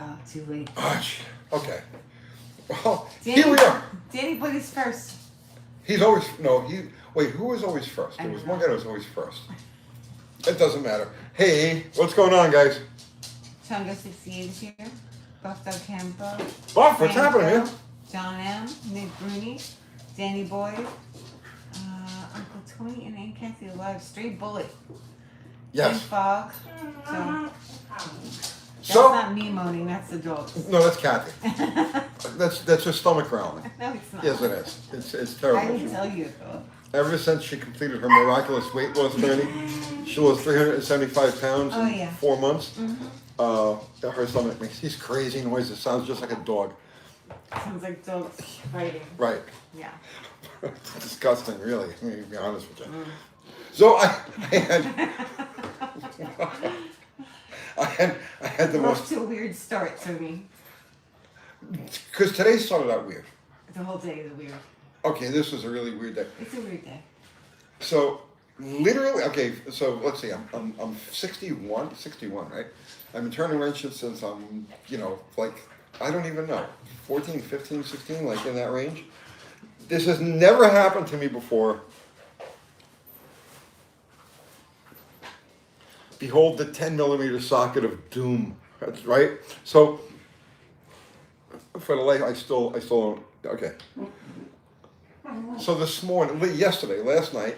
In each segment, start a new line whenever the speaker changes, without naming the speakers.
Oh, too late.
Okay. Well,
Danny,
here we are.
Danny put his first.
He's always, no, wait, who was always first? There was one guy that was always first. It doesn't matter. Hey, what's going on, guys?
Chungo 68 is here. Buff Dog Campo.
Buff, what's happening, man?
John M. Nick Bruni. Danny Boyd. Uncle Tony and Aunt Kathy alive. Straight Bullet.
Yes.
And Fog. That's
So,
not me moaning, that's the dog.
no, that's Kathy. That's her stomach growling.
No, it's not.
Yes, it is. It's
I
terrible.
didn't tell you though.
Ever since she completed her miraculous weight loss journey, she lost 375 pounds in 4 months.
Mm-hmm.
Her stomach makes these crazy noises. Sounds just like a dog.
Sounds like dogs fighting.
Right.
Yeah.
It's disgusting, really. Let me be honest with you. So I had the
Off
most,
to a weird start, Tony.
because today started out weird.
The whole day is weird.
Okay, this was a really weird day.
It's a weird day.
So literally, okay. So let's see. I'm 61, right? I've been turning wrenches since I'm, like, I don't even know, 14, 15, 16, like in that range. This has never happened to me before. Behold the 10mm socket of doom. That's right. So for the life, I still don't. Okay. So this morning, last night,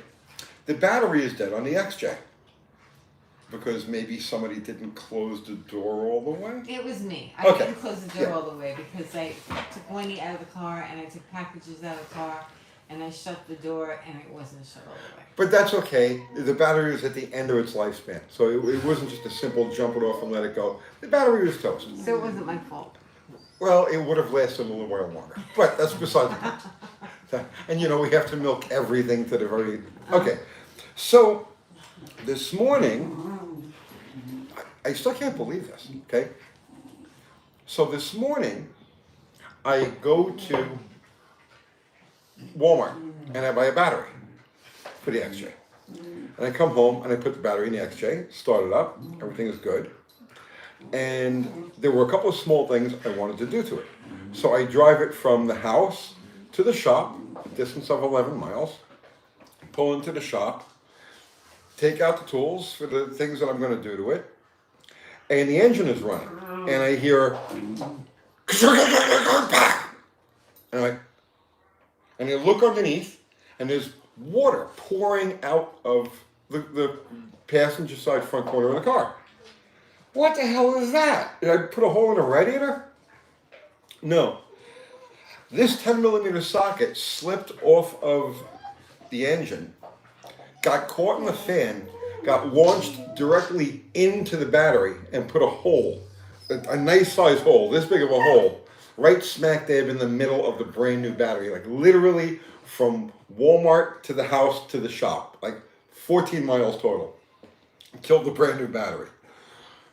the battery is dead on the XJ. Because maybe somebody didn't close the door all the way?
It was me. I
Okay.
didn't close the door
Yeah.
all the way because I took Wendy out of the car and I took packages out of the car and I shut the door and it wasn't shut all the way.
But that's okay. The battery was at the end of its lifespan. So it wasn't just a simple jump it off and let it go. The battery was toast.
So it wasn't my fault.
Well, it would have lasted a little while longer. But that's beside the point. And we have to milk everything to the very... Okay. So this morning, I still can't believe this, okay? So this morning, I go to Walmart and I buy a battery for the XJ. And I come home and I put the battery in the XJ, start it up, everything is good. And there were a couple of small things I wanted to do to it. So I drive it from the house to the shop, a distance of 11 miles, pull into the shop, take out the tools for the things that I'm going to do to it, and the engine is running. And I hear, and I look underneath, and there's water pouring out of the passenger side front corner of the car. What the hell is that? Did I put a hole in the radiator? No. This 10mm socket slipped off of the engine, got caught in the fan, got launched directly into the battery and put a hole, a nice size hole, this big of a hole, right smack dab in the middle of the brand new battery, like literally from Walmart to the house to the shop, like 14 miles total. Killed the brand new battery.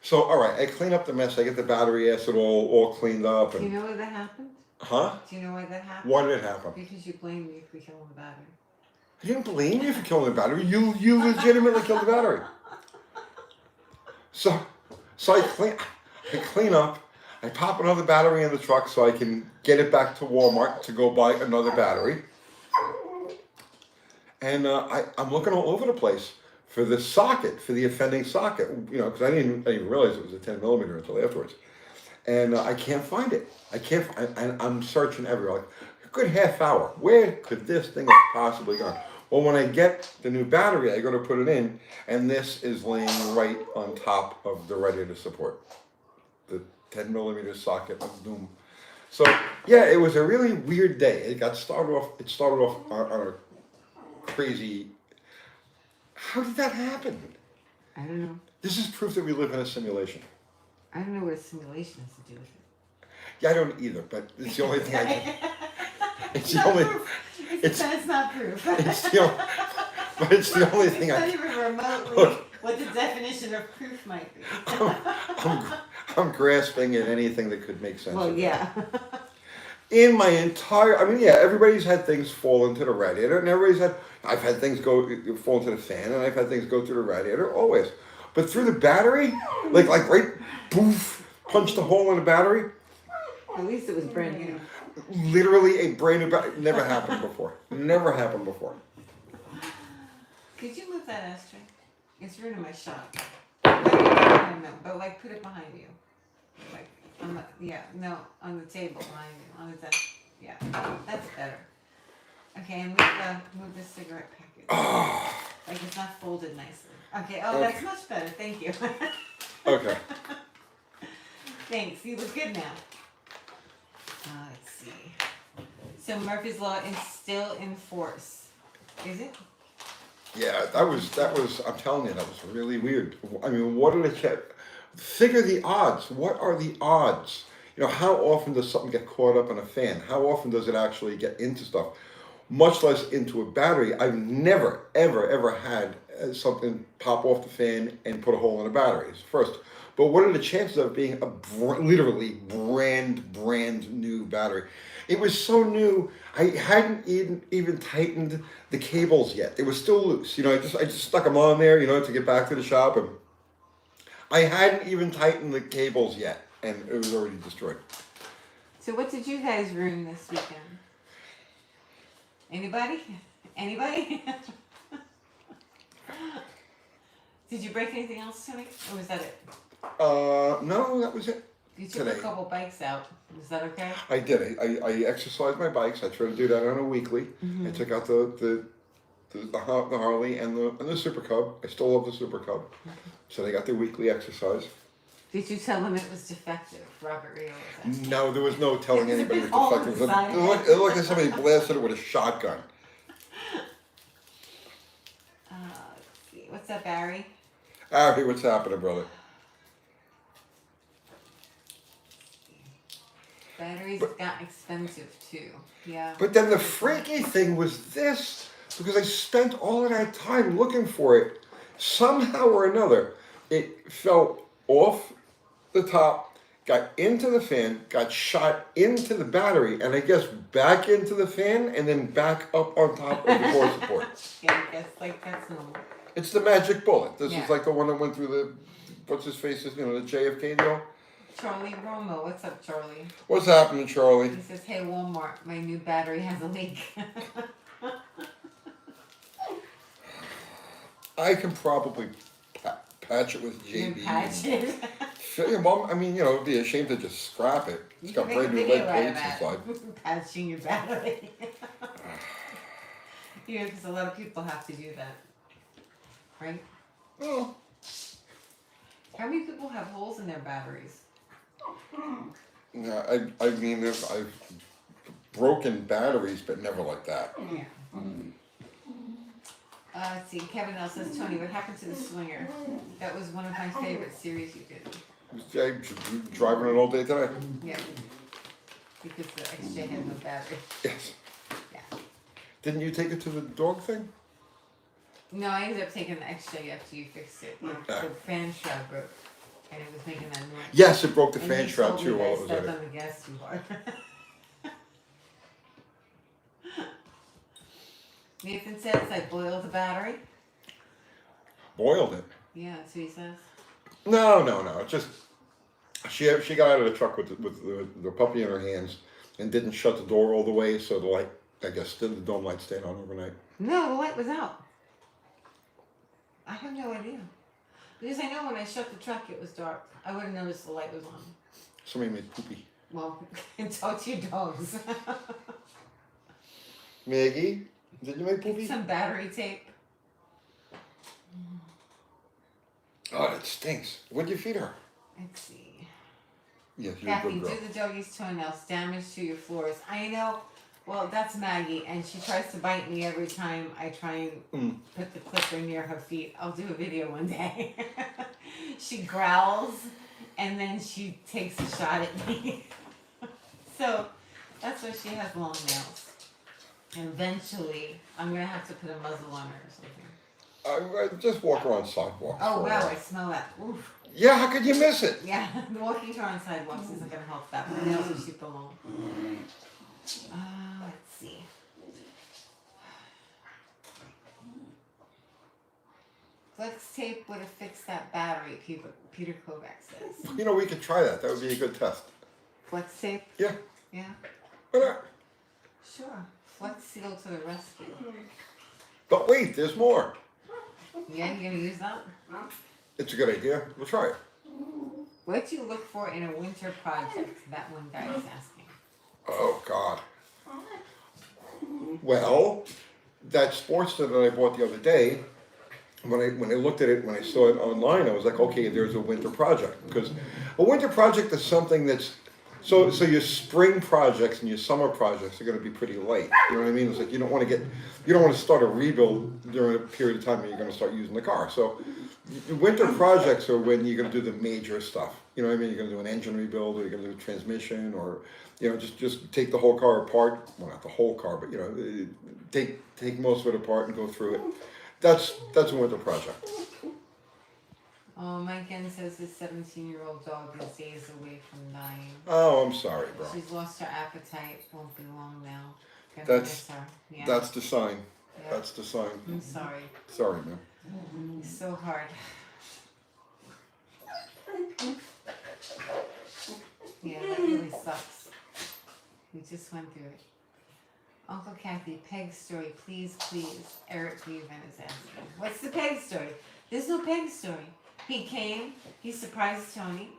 So, all right, I clean up the mess. I get the battery acid all cleaned up.
Do you know why that happened?
Huh?
Do you know why that happened?
Why did it happen?
Because you blamed me for killing the battery.
I didn't blame you for killing the battery. You legitimately killed the battery. So I clean up. I pop another battery in the truck so I can get it back to Walmart to go buy another battery. And I'm looking all over the place for the socket, for the offending socket, because I didn't even realize it was a 10mm until afterwards. And I can't find it. I'm searching everywhere, like a good half hour. Where could this thing have possibly gone? Well, when I get the new battery, I go to put it in, and this is laying right on top of the radiator support. The 10mm socket of doom. So, yeah, it was a really weird day. It started off on a crazy... How did that happen?
I don't know.
This is proof that we live in a simulation.
I don't know what a simulation has to do with it.
Yeah, I don't either, but it's the only thing I can... It's the
not
only...
proof.
It's
not proof.
But it's the only thing
it's
I...
not even remotely
Look.
what the definition of proof might be.
I'm grasping at anything that could make sense.
Well,
of it.
yeah.
In my entire... everybody's had things fall into the radiator, and I've had things fall into the fan, and I've had things go through the radiator, always. But through the battery, like right, poof, punched a hole in the battery.
At least it was brand new.
Literally a brand new battery. Never happened before. Never happened before.
Could you move that ashtray? It's ruining my shot. No, but like put it behind you. Like on the on the table behind you, on the desk. Yeah, that's better. Okay, and move the cigarette package. Like it's not folded nicely. Okay, that's much better. Thank you.
Okay.
Thanks. You look good now. Let's see. So Murphy's Law is still in force, is it?
Yeah, that was. I'm telling you, that was really weird. I mean, what are the figure the odds? What are the odds? You know, how often does something get caught up in a fan? How often does it actually get into stuff? Much less into a battery. I've never, ever had something pop off the fan and put a hole in a battery. First, but what are the chances of it being a literally brand new battery? It was so new. I hadn't even tightened the cables yet. They were still loose. You know, I just stuck them on there, you know, to get back to the shop, and I hadn't even tightened the cables yet, and it was already destroyed.
So what did you guys ruin this weekend? Anybody? Anybody? Did you break anything else, Tony? Or was that it?
No, that was it.
You took a couple bikes out. Was that okay?
I did. I exercised my bikes. I try to do that on a weekly. Mm-hmm. I took out the Harley and the Super Cub. I still love the Super Cub. Mm-hmm. So they got their weekly exercise.
Did you tell them it was defective? Robert Rio was asking.
No, there was no telling anybody it was defective. It looked like somebody blasted it with a shotgun.
Let's see. What's up, Barry?
Harry, what's happening, brother?
Batteries got expensive too. Yeah.
But then the freaky thing was this, because I spent all of that time looking for it. Somehow or another, it fell off the top, got into the fan, got shot into the battery, and I guess back into the fan, and then back up on top of the core support.
Yeah, I guess like that's normal.
It's the magic bullet. This is like the one that went through the, what's his face, you know, the JFK deal.
Charlie Romo, what's up, Charlie?
What's happening, Charlie?
He says, "Hey, Walmart, my new battery has a leak."
I can probably patch it with JB.
Patch it?
Well, I mean, you know, it'd be a shame to just scrap it. It's got brand new lead plates inside.
Patching your battery. Yeah, because a lot of people have to do that. Right?
Oh.
How many people have holes in their batteries?
Yeah, I mean, I've broken batteries, but never like that.
Yeah. Let's see. Kevin L says, "Tony, what happened to the Swinger? That was one of my favorite series you did."
I'm driving it all day today.
Yeah. Because the XJ had no battery.
Yes.
Yeah.
Didn't you take it to the dog thing?
No, I ended up taking the XJ after you fixed it. The fan shroud broke, and it was making that noise.
Yes, it broke the fan shroud too while it was in
it.
it.
On the gas too hard. Nathan says I boiled the battery.
Boiled it?
Yeah, that's what he says.
No. Just she got out of the truck with the puppy in her hands and didn't shut the door all the way, so the light, I guess, the dome light stayed on overnight.
No, the light was out. I have no idea. Because I know when I shut the truck, it was dark. I would have noticed the light was on.
Somebody made poopy.
Well, talk to your dogs.
Maggie, did you make poopy?
Some battery tape.
Oh, that stinks. What did you feed her?
Let's see.
Yes, you're
Kathy,
a good girl.
do the doggy's toenails. Damage to your floors. I know. Well, that's Maggie, and she tries to bite me every time I try and put the clipper near her feet. I'll do a video one day. She growls, and then she takes a shot at me. So, that's why she has long nails. And eventually, I'm going to have to put a muzzle on her or something.
I just walk around sidewalks.
Oh, wow, I smell that. Oof.
Yeah, how could you miss it?
Yeah, walking her on sidewalks isn't going to help that. My nails are super long. Let's see. Flex tape would have fixed that battery, Peter Kovac says.
You know, we could try that. That would be a good test.
Flex tape?
Yeah.
Yeah.
Why not?
Sure. Flex seal to the rescue.
But wait, there's more.
Yeah, you gonna use that?
It's a good idea. We'll try it.
What do you look for in a winter project? That one guy is asking.
Oh, God. Well, that Sportster that I bought the other day, when I looked at it, when I saw it online, I was like, okay, there's a winter project. Because a winter project is something that's, so your spring projects and your summer projects are going to be pretty light. You know what I mean? It's like you don't want to start a rebuild during a period of time when you're going to start using the car. So winter projects are when you're going to do the major stuff. You know what I mean? You're going to do an engine rebuild, or you're going to do a transmission, or just take the whole car apart. Well, not the whole car, but take most of it apart and go through it. That's a winter project.
Oh, Mike N says his 17-year-old dog is days away from dying.
Oh, I'm sorry, bro.
She's lost her appetite. Won't be long now. Gonna
That's
miss her. Yeah.
that's the sign.
Yeah.
That's the sign.
I'm sorry.
Sorry, man.
It's so hard. Yeah, that really sucks. We just went through it. Uncle Kathy, Peg story, please. Eric Cleveland is asking. What's the Peg story? There's no Peg story. He came, he surprised Tony.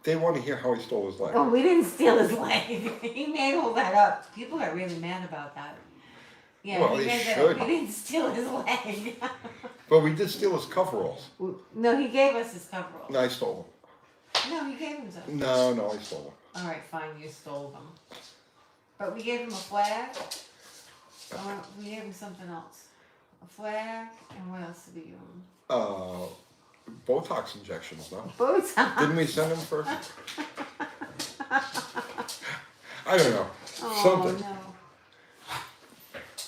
They want to hear how he stole his leg.
Oh, we didn't steal his leg. He made all that up. People got really mad about that. Yeah,
Well,
he
they
made that
should.
up. We didn't steal his leg.
But we did steal his coveralls.
No, he gave us his coveralls.
No, I stole
No, he gave them to us.
them. No, I stole them.
All right, fine, you stole them. But we gave him a flag. We gave him something else. A flag, and what else did we give him?
Botox injections, no?
Botox.
Didn't we send him for? I don't know.
Oh,
Something.
no.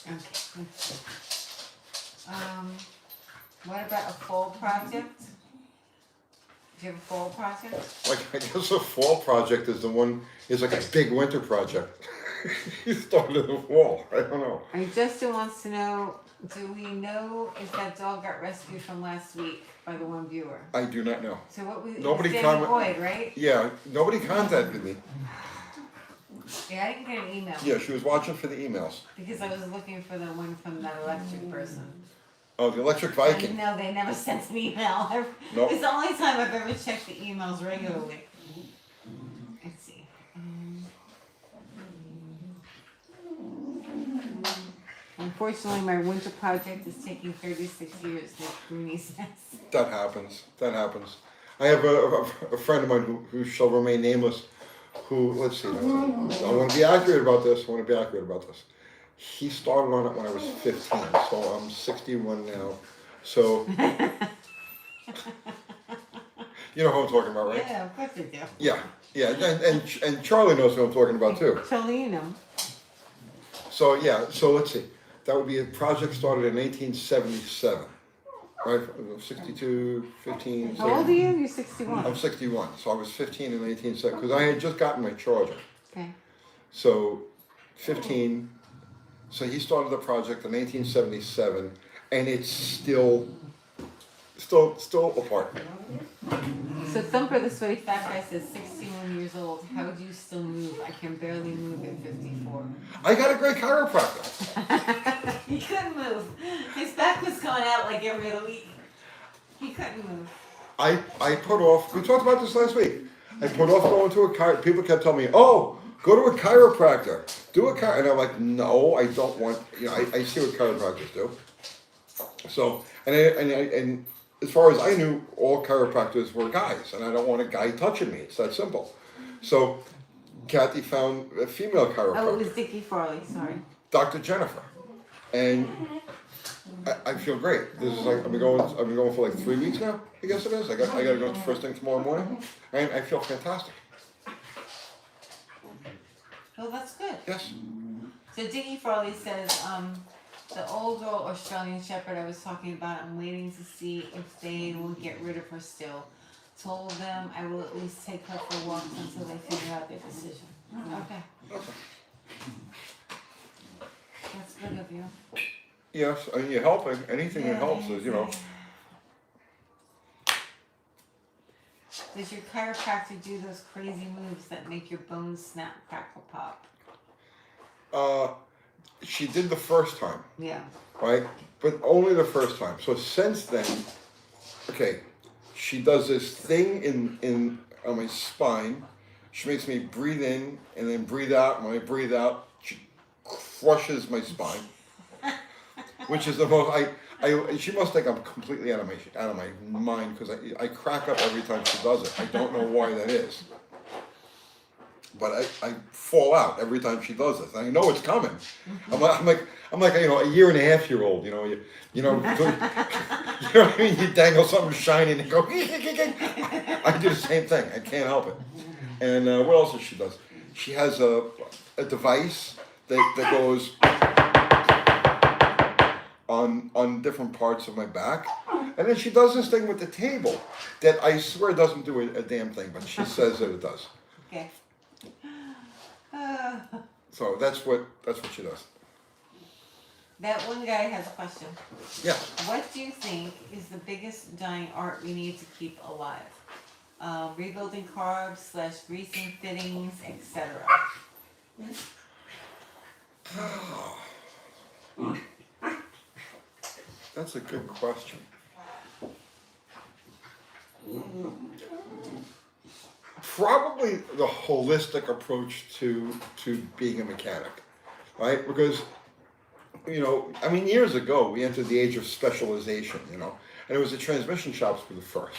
Okay. What about a fall project? Do you have a fall project?
Like, I guess a fall project is like a big winter project. You started in the fall. I don't know.
Justin wants to know, do we know if that dog got rescued from last week by the one viewer?
I do not know.
So what was
Nobody
Danny Boyd, right?
Yeah, nobody contacted me.
Yeah, I didn't get an email.
Yeah, she was watching for the emails.
Because I was looking for the one from that electric person.
Oh, the Electric Viking.
No, they never sent an email.
Nope.
It's the only time I've ever checked the emails regularly. Let's see. Unfortunately, my winter project is taking 36 years, Nick Rooney says.
That happens. I have a friend of mine who shall remain nameless, who, let's see, I want to be accurate about this. He started on it when I was 15, so I'm 61 now. So, you know who I'm talking about, right?
Yeah, of course I do.
Yeah, and Charlie knows who I'm talking about too.
Charlie, you know.
So yeah, so let's see. That would be a project started in 1877, right? 62, 15.
How old are you? You're 61.
I'm 61, so I was 15 in 1870 because I had just gotten my Charger.
Okay.
So, 15. So he started the project in 1877, and it's still apart.
So Thumper the Sweaty Fat Guy says 61 years old. How do you still move? I can barely move at 54.
I got a great chiropractor.
He couldn't move. His back was coming out like every other week. He couldn't move.
I put off. We talked about this last week. I put off going to a chiropractor. People kept telling me, "Oh, go to a chiropractor. Do a chiropractor." And I'm like, "No, I don't want." I see what chiropractors do. So and as far as I knew, all chiropractors were guys, and I don't want a guy touching me. It's that simple. So Kathy found a female chiropractor.
Oh, it was Dickie Farley. Sorry.
Dr. Jennifer, and I feel great. This is like I've been going for like 3 weeks now. I guess it is. I got to go first thing tomorrow morning, and I feel fantastic.
Oh, that's good.
Yes.
So Dickie Farley says, the old girl Australian Shepherd I was talking about, I'm waiting to see if they will get rid of her still. Told them I will at least take her for walks until they figure out their decision. Okay. That's good of you.
Yes, I mean, you're helping. Anything that helps is,
Does your chiropractor do those crazy moves that make your bones snap, crackle, pop?
She did the first time,
Yeah.
right? But only the first time. So since then, okay, she does this thing in on my spine. She makes me breathe in and then breathe out. When I breathe out, she crushes my spine, which is the most. She must think I'm completely out of my mind because I crack up every time she does it. I don't know why that is, but I fall out every time she does this. I know it's coming. I'm like a year and a half year old. You know what I mean? You dangle something shiny and go. I do the same thing. I can't help it. And what else does she does? She has a device that goes on different parts of my back, and then she does this thing with the table that I swear doesn't do a damn thing, but she says that it does.
Okay.
So that's what she does.
That one guy has a question.
Yeah.
What do you think is the biggest dying art we need to keep alive? Rebuilding carbs / greasing fittings, etc.
That's a good question. Probably the holistic approach to being a mechanic, right? Because years ago we entered the age of specialization, and it was the transmission shops were the first.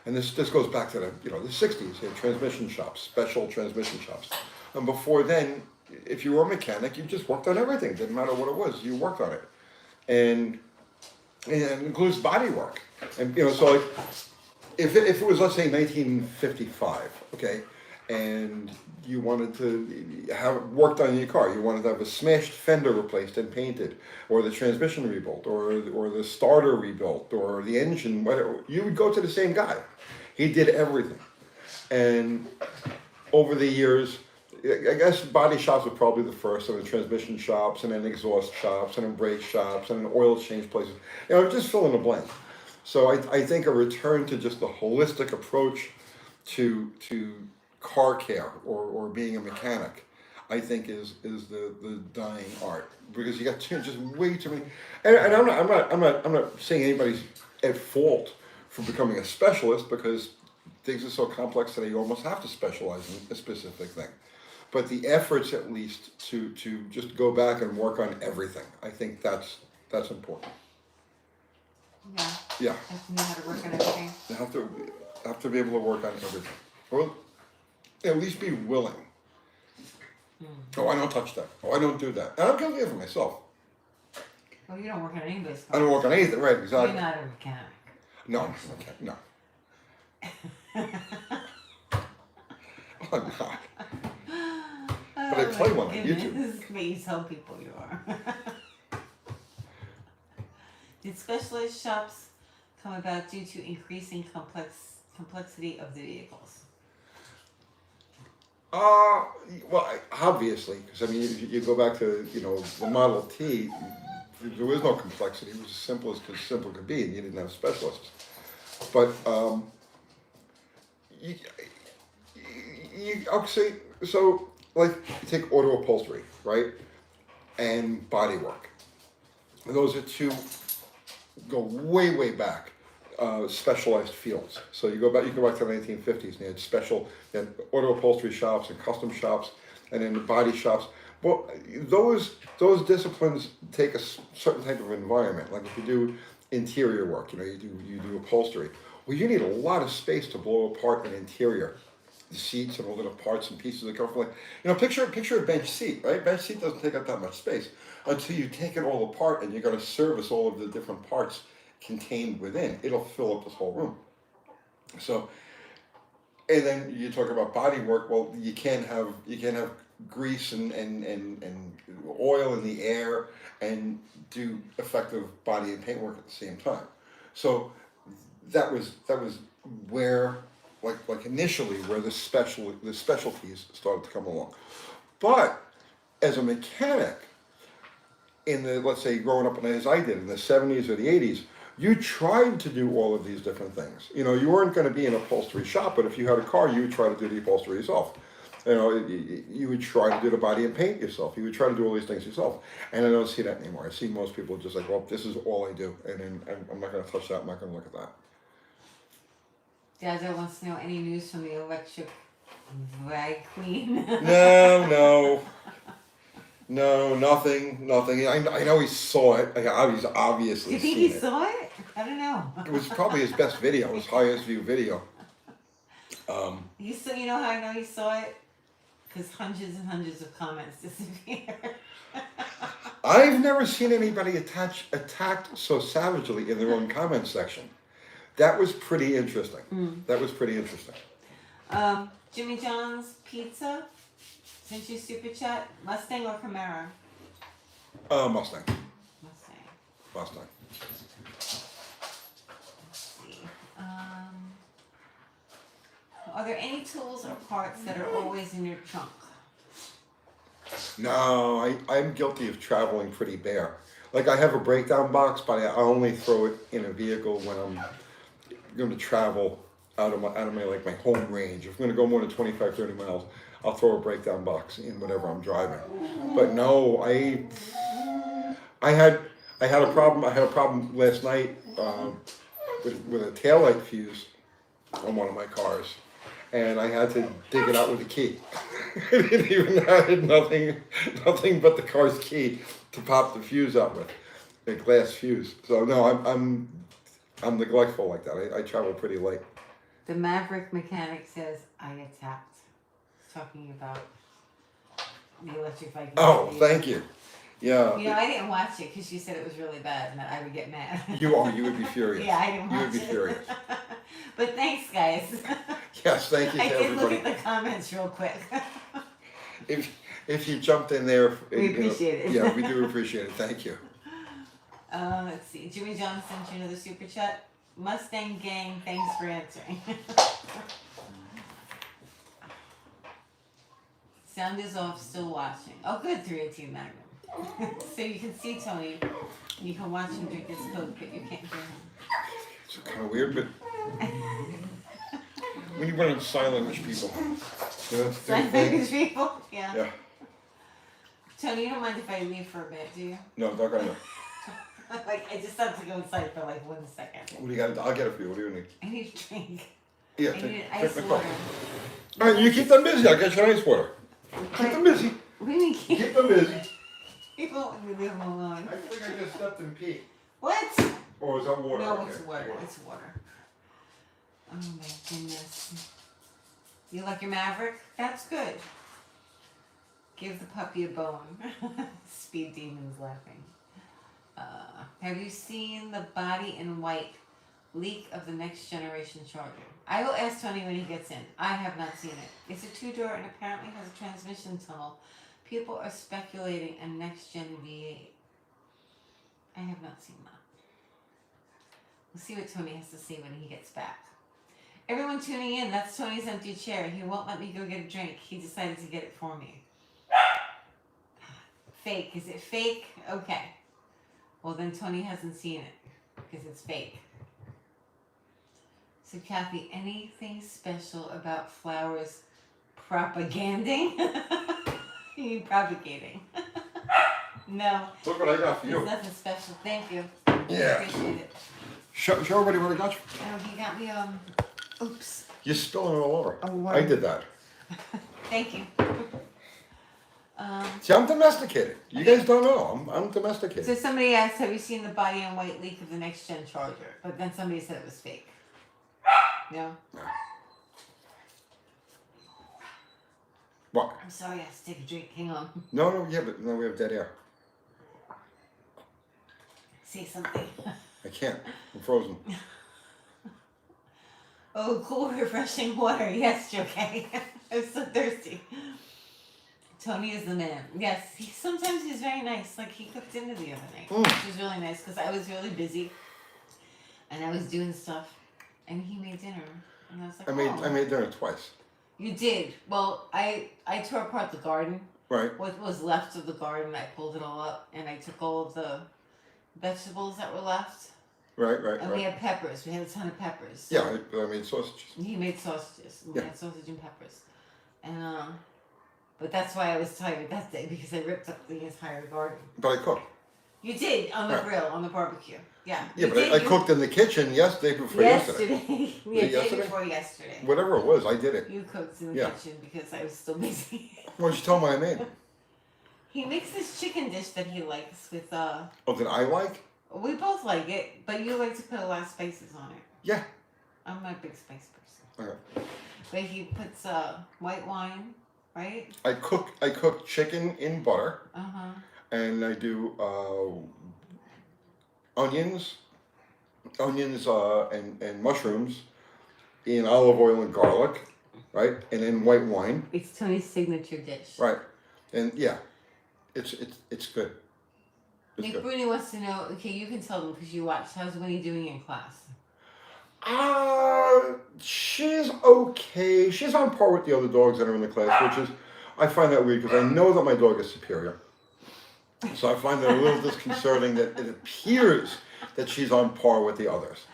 And this goes back to the 60s. You had transmission shops, special transmission shops. And before then, if you were a mechanic, you just worked on everything. Didn't matter what it was, you worked on it. And it includes body work. And so like if it was, let's say, 1955, okay, and you wanted to have worked on your car, you wanted to have a smashed fender replaced and painted, or the transmission rebuilt, or the starter rebuilt, or the engine, whatever, you would go to the same guy. He did everything. And over the years, I guess body shops were probably the first, so the transmission shops, and then exhaust shops, and then brake shops, and then oil change places. Just fill in the blank. So I think a return to just a holistic approach to car care or being a mechanic, I think is the dying art, because you got just way too many. And I'm not saying anybody's at fault for becoming a specialist, because things are so complex today you almost have to specialize in a specific thing. But the efforts, at least, to just go back and work on everything, I think that's important.
Yeah.
Yeah.
Have to know how to work on everything.
You have to be able to work on everything. Or at least be willing. Oh, I don't touch that. Oh, I don't do that. And I'm guilty of it myself.
Well, you don't work on anybody's car.
I don't work on anything, right? Exactly.
You're not a mechanic.
No, okay, no. I'm not. But I play one on YouTube.
This is what you tell people you are. Did specialized shops come about due to increasing complexity of the vehicles?
Well, obviously, because you go back to the Model T, there was no complexity. It was as simple as simple could be, and you didn't have specialists. But okay, so like you take auto upholstery, right, and body work. And those are two go way back. Specialized fields. So you go back to the 1950s, and you had auto upholstery shops and custom shops, and then the body shops. Well, those disciplines take a certain type of environment. Like if you do interior work, you do upholstery. Well, you need a lot of space to blow apart an interior, the seats and all the little parts and pieces that come from. Picture a bench seat, right? Bench seat doesn't take up that much space until you take it all apart and you're going to service all of the different parts contained within. It'll fill up this whole room. So, and then you talk about body work. Well, you can't have grease and oil in the air and do effective body and paint work at the same time. So that was where like initially where the specialties started to come along. But as a mechanic, in the, let's say, growing up as I did in the 70s or the 80s, you tried to do all of these different things. You know, you weren't going to be an upholstery shop, but if you had a car, you would try to do the upholstery yourself. You know, you would try to do the body and paint yourself. You would try to do all these things yourself. And I don't see that anymore. I see most people just like, well, this is all I do. And then I'm not going to touch that. I'm not going to look at that.
Dada wants to know any news from the electric drag queen.
No, nothing. I know he saw it. He's obviously
Do you think
seen
he
it.
saw it? I don't know.
It was probably his best video, his highest view video.
You know how I know he saw it? Because hundreds and hundreds of comments disappeared.
I've never seen anybody attacked so savagely in their own comment section. That was pretty interesting. That was pretty interesting.
Jimmy John's Pizza, since you super chat, Mustang or Camaro?
Mustang.
Let's see. Are there any tools or parts that are always in your trunk?
No, I'm guilty of traveling pretty bare. Like I have a breakdown box, but I only throw it in a vehicle when I'm going to travel out of my like my home range. If I'm going to go more than 25, 30 miles, I'll throw a breakdown box in whatever I'm driving. But no, I had a problem. I had a problem last night with a taillight fuse on one of my cars, and I had to dig it out with a key. I had nothing but the car's key to pop the fuse out with, a glass fuse. So no, I'm neglectful like that. I travel pretty light.
The Maverick mechanic says I attacked. Talking about the electric Viking.
Oh, thank you. Yeah.
You know, I didn't watch it because you said it was really bad and that I would get mad.
You would be furious.
Yeah, I didn't watch it.
You would be furious.
But thanks, guys.
Yes, thank you to
I did
everybody.
look at the comments real quick.
If you jumped in there,
We appreciate it.
Yeah, we do appreciate it. Thank you.
Let's see. Jimmy John sent you another super chat. Mustang gang, thanks for answering. Sound is off, still watching. Oh, good, 318 Magnum. So you can see Tony. You can watch him drink his Coke, but you can't hear him.
It's kind of weird, but when you run into sign language people, you know,
Sign language people? Yeah.
Yeah.
Tony, you don't mind if I leave for a bit, do you?
No, not gonna.
Like, I just have to go inside for like 1 second.
What do you got? I'll get it for you. What do you need?
I need a drink.
Yeah,
I need an
take
ice
the
water.
cup. All right, you keep them busy. I'll get you an ice water. Keep them busy.
What do you mean keep?
Keep them busy.
People want me to leave them alone.
I think I just stepped in pee.
What?
Or is that water?
No,
Okay.
it's water. It's water. Oh my goodness. You like your Maverick? That's good. Give the puppy a bone. Speed Demon's laughing. Have you seen the body in white leak of the next generation Charger? I will ask Tony when he gets in. I have not seen it. It's a 2-door and apparently has a transmission tunnel. People are speculating a next gen V8. I have not seen that. We'll see what Tony has to say when he gets back. Everyone tuning in, that's Tony's empty chair. He won't let me go get a drink. He decided to get it for me. Fake. Is it fake? Okay. Well, then Tony hasn't seen it because it's fake. So, Kathy, anything special about flowers propaganding? You mean propagating? No.
Look what I got for
There's
you.
nothing special. Thank you.
Yeah.
Appreciate it.
Show everybody what I got you.
Oh, he got me, oops.
You're spilling it all over.
Oh, wow.
I did that.
Thank you.
See, I'm domesticated. You guys don't know. I'm domesticated.
So somebody asked, have you seen the body in white leak of the next gen Charger? But then somebody said it was fake. No?
What?
I'm sorry, I have to take a drink. Hang on.
No, we have dead air.
Say something.
I can't. I'm frozen.
Oh, cool, refreshing water. Yes, Joe-K. I'm so thirsty. Tony is the man. Yes, sometimes he's very nice. Like, he cooked dinner the other night, which was really nice because I was really busy and I was doing stuff, and he made dinner. And I was like,
I made dinner twice.
You did. Well, I tore apart the garden
Right.
what was left of the garden. I pulled it all up, and I took all of the vegetables that were left.
Right.
And we had peppers. We had a ton of peppers. So
Yeah, I made sausages.
he made sausages. We
Yeah.
had sausage and peppers. And but that's why I was tired that day, because I ripped up the entire garden.
But I cooked.
You did on the
Right.
grill, on the barbecue. Yeah.
Yeah,
you
but
did.
I cooked in the kitchen yesterday before yesterday.
Yesterday.
Was
Yeah,
it
day
yesterday?
before yesterday.
Whatever it was, I did it.
You cooked in the
Yeah.
kitchen because I was still busy.
Why don't you tell me I made?
He makes this chicken dish that he likes with
Oh, that I like?
we both like it, but you like to put a lot of spices on it.
Yeah.
I'm not a big spice person.
Okay.
But he puts white wine, right?
I cook chicken in butter,
Uh-huh.
and I do onions, and mushrooms in olive oil and garlic, right? And then white wine,
It's Tony's signature dish.
right? And yeah, it's good. It's
Nick
good.
Bruni wants to know, okay, you can tell them because you watched. How's Winnie doing in class?
She's okay. She's on par with the other dogs that are in the class, which is, I find that weird because I know that my dog is superior. So I find that a little disconcerting that it appears that she's on par with the others.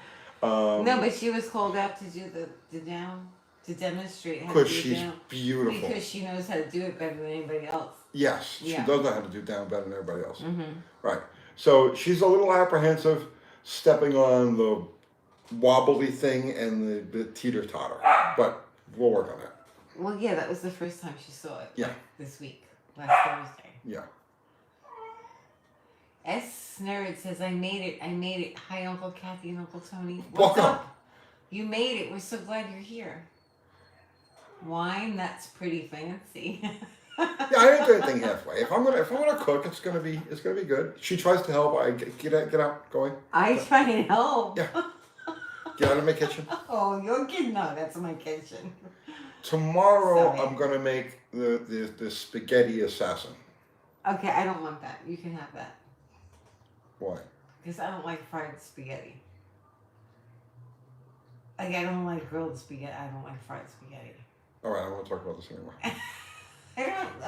No, but she was called out to do the down, to demonstrate how to
Because
do
she's
down.
beautiful.
Because she knows how to do it better than anybody else.
Yes,
Yeah.
she does know how to do down better than everybody else.
Mm-hmm.
Right. So she's a little apprehensive stepping on the wobbly thing and the teeter-totter. But we'll work on that.
Well, yeah, that was the first time she saw it.
Yeah.
This week, last Thursday.
Yeah.
S Nerd says, I made it. Hi, Uncle Kathy and Uncle Tony.
Welcome.
You made it. We're so glad you're here. Wine, that's pretty fancy.
Yeah, I didn't do anything halfway. If I'm gonna cook, it's gonna be good. She tries to help. I get out, going.
I try and help.
Yeah. Get out of my kitchen.
Oh, you're kidding. No, that's my kitchen.
Tomorrow
Sorry.
I'm gonna make the spaghetti assassin.
Okay, I don't want that. You can have that.
Why?
Because I don't like fried spaghetti. Like, I don't like grilled spaghetti. I don't like fried spaghetti.
All right, I don't want to talk about this anymore.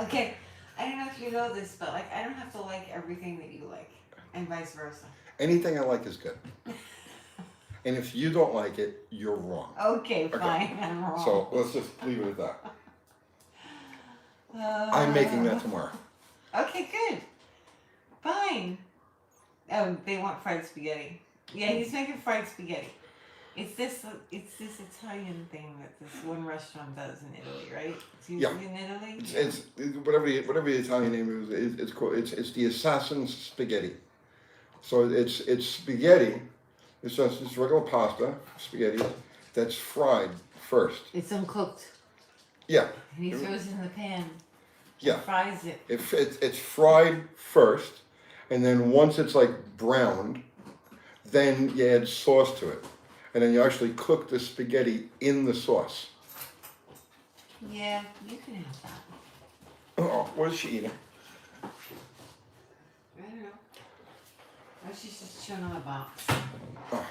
Okay, I don't know if you know this, but like, I don't have to like everything that you like, and vice versa.
Anything I like is good. And if you don't like it, you're wrong.
Okay, fine, I'm wrong.
So let's just leave it at that. I'm making that tomorrow.
Okay, good. Fine. Oh, they want fried spaghetti. Yeah, he's making fried spaghetti. It's this Italian thing that this one restaurant does in Italy, right? It's usually in Italy.
It's whatever the Italian name is. It's called. It's the assassin's spaghetti. So it's spaghetti. It's regular pasta spaghetti that's fried first.
It's uncooked.
Yeah.
And he throws it in the pan.
Yeah.
Fries it.
It's fried first, and then once it's like browned, then you add sauce to it, and then you actually cook the spaghetti in the sauce.
Yeah, you can have that.
Oh, what is she eating?
I don't know. Oh, she's just chewing on a box.
Oh.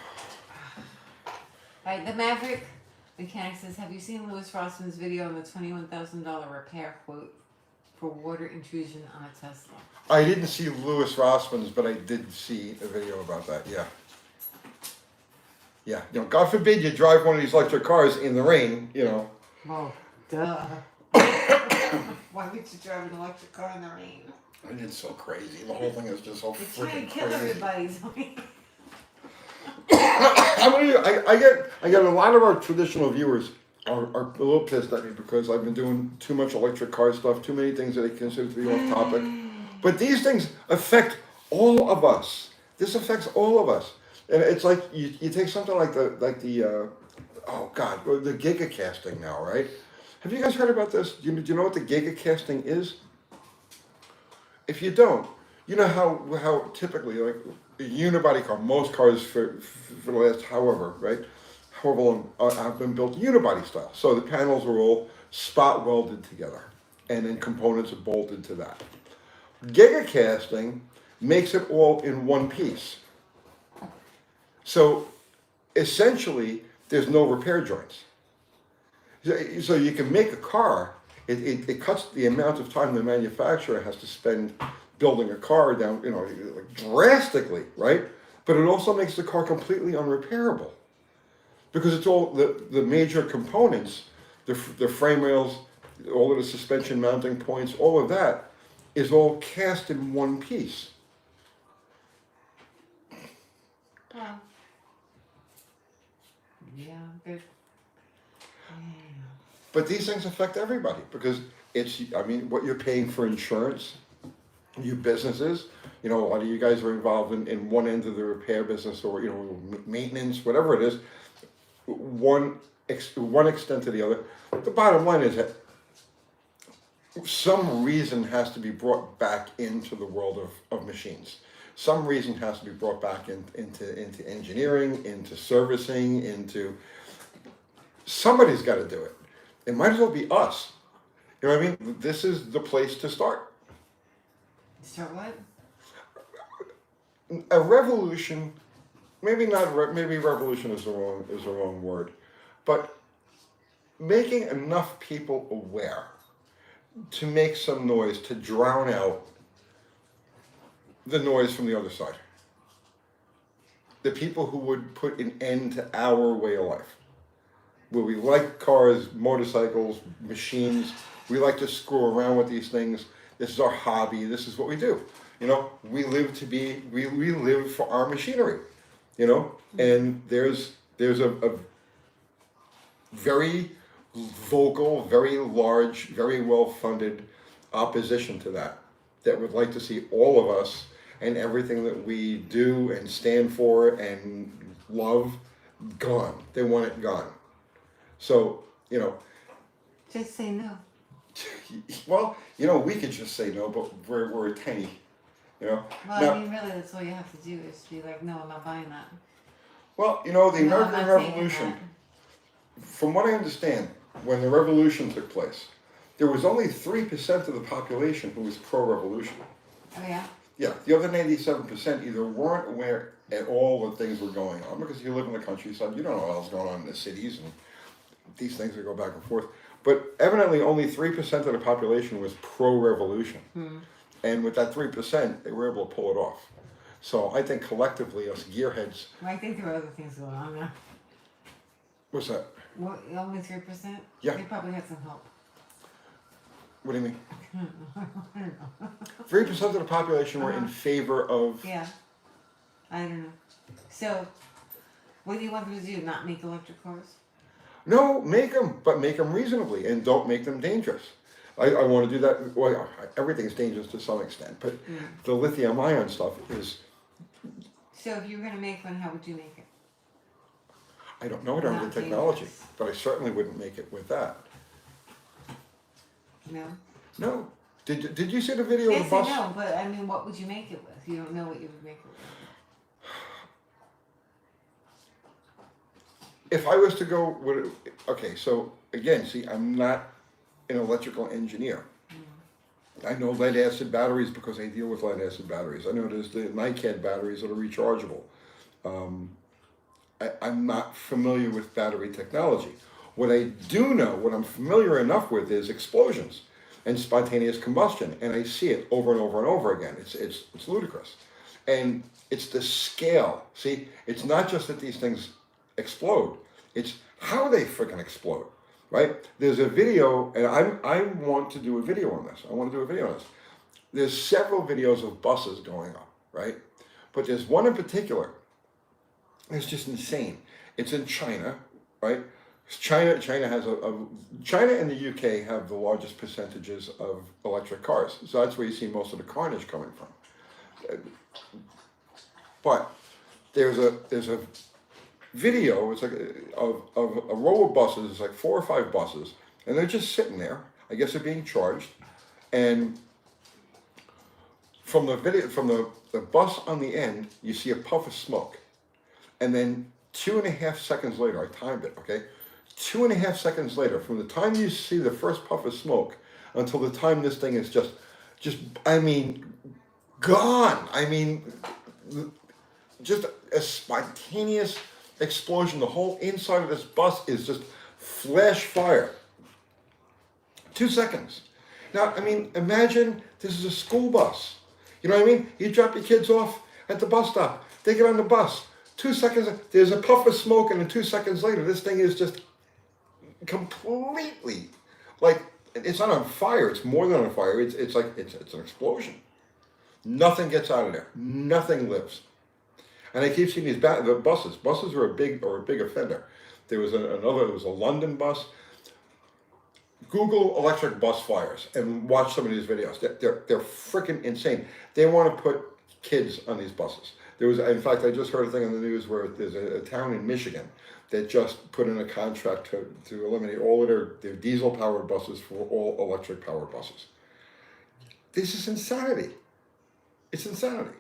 Alright, the Maverick mechanic says, have you seen Louis Rossman's video on the $21,000 repair quote for water intrusion on a Tesla?
I didn't see Louis Rossman's, but I did see a video about that. Yeah. Yeah. You know, God forbid you drive one of these electric cars in the rain. You know.
Oh, duh. Why would you drive an electric car in the rain?
It's so crazy. The whole thing is just so
It's trying
freaking
to kill
crazy.
everybody. Tony.
I get a lot of our traditional viewers are a little pissed at me because I've been doing too much electric car stuff, too many things that I consider to be off topic. But these things affect all of us. This affects all of us. And it's like you take something like the oh God, the gigacasting now, right? Have you guys heard about this? Do you know what the gigacasting is? If you don't, you know how typically like a unibody car, most cars for the last however long have been built unibody style. So the panels are all spot welded together, and then components are bolted to that. Gigacasting makes it all in one piece. So essentially, there's no repair joints. So you can make a car It cuts the amount of time the manufacturer has to spend building a car down, like drastically, right? But it also makes the car completely unrepairable because it's all the major components, the frame rails, all of the suspension mounting points, all of that is all cast in one piece.
Well, yeah, good.
But these things affect everybody because what you're paying for insurance, you businesses, a lot of you guys are involved in one end of the repair business or, maintenance, whatever it is, one extent to the other. The bottom line is that some reason has to be brought back into the world of machines. Some reason has to be brought back into engineering, into servicing, somebody's got to do it. It might as well be us. You know what I mean? This is the place to start.
Start what?
A revolution, maybe revolution is the wrong word, but making enough people aware to make some noise to drown out the noise from the other side. The people who would put an end to our way of life. Where we like cars, motorcycles, machines, we like to screw around with these things. This is our hobby, this is what we do. We live for our machinery, and there's a very vocal, very large, very well-funded opposition to that would like to see all of us and everything that we do and stand for and love gone. They want it gone. So,
Just say no.
well, we could just say no, but we're tiny,
Well,
Now,
I mean, really, that's all you have to do is be like, no, I'm not buying that.
well, the
No, I'm
American
not taking
Revolution,
that.
from what I understand, when the revolution took place, there was only 3% of the population who was pro-revolution.
Oh, yeah?
Yeah, the other 97% either weren't aware at all that things were going on, because you live in the countryside, you don't know what else is going on in the cities, and these things that go back and forth. But evidently only 3% of the population was pro-revolution. And with that 3%, they were able to pull it off. So I think collectively, us gearheads...
Well, I think there were other things going on now.
What's that?
What, only 3%?
Yeah.
They probably had some help.
What do you mean?
I don't know.
3% of the population were in favor of...
Yeah. I don't know. So, what do you want them to do? Not make electric cars?
No, make them, but make them reasonably, and don't make them dangerous. I want to do that. Well, everything's dangerous to some extent, but the lithium-ion stuff is...
So if you were going to make one, how would you make it?
I don't know it under
Not
the technology,
dangerous.
but I certainly wouldn't make it with that.
No?
No. Did you see the video of
Yes,
the bus?
I know, but I mean, what would you make it with? You don't know what you would make it with.
If I was to go with... Okay, so again, see, I'm not an electrical engineer. I know lead-acid batteries because I deal with lead-acid batteries. I know there's the NiCad batteries that are rechargeable. I'm not familiar with battery technology. What I do know, what I'm familiar enough with, is explosions and spontaneous combustion, and I see it over and over and over again. It's ludicrous, and it's the scale. See, it's not just that these things explode; it's how they freaking explode. Right? There's a video, and I want to do a video on this. I want to do a video on this. There's several videos of buses going up, right? But there's one in particular. It's just insane. It's in China, right? China has China and the UK have the largest percentages of electric cars, so that's where you see most of the carnage coming from. But there's a video. It's like of a row of buses. It's like 4 or 5 buses, and they're just sitting there. I guess they're being charged, and from the video, from the bus on the end, you see a puff of smoke, and then 2.5 seconds later, I timed it. Okay, 2.5 seconds later, from the time you see the first puff of smoke until the time this thing is just I mean, gone. I mean, just a spontaneous explosion. The whole inside of this bus is just flash fire. 2 seconds. Now, I mean, imagine this is a school bus. You know what I mean? You drop your kids off at the bus stop. They get on the bus. 2 seconds, there's a puff of smoke, and then 2 seconds later, this thing is just completely, like, it's not on fire. It's more than on fire. It's like, it's an explosion. Nothing gets out of there. Nothing lives. And I keep seeing these the buses. Buses are a big offender. There was there was a London bus. Google electric bus fires and watch some of these videos. They're freaking insane. They want to put kids on these buses. In fact, I just heard a thing on the news where there's a town in Michigan that just put in a contract to eliminate all of their diesel-powered buses for all electric-powered buses. This is insanity. It's insanity.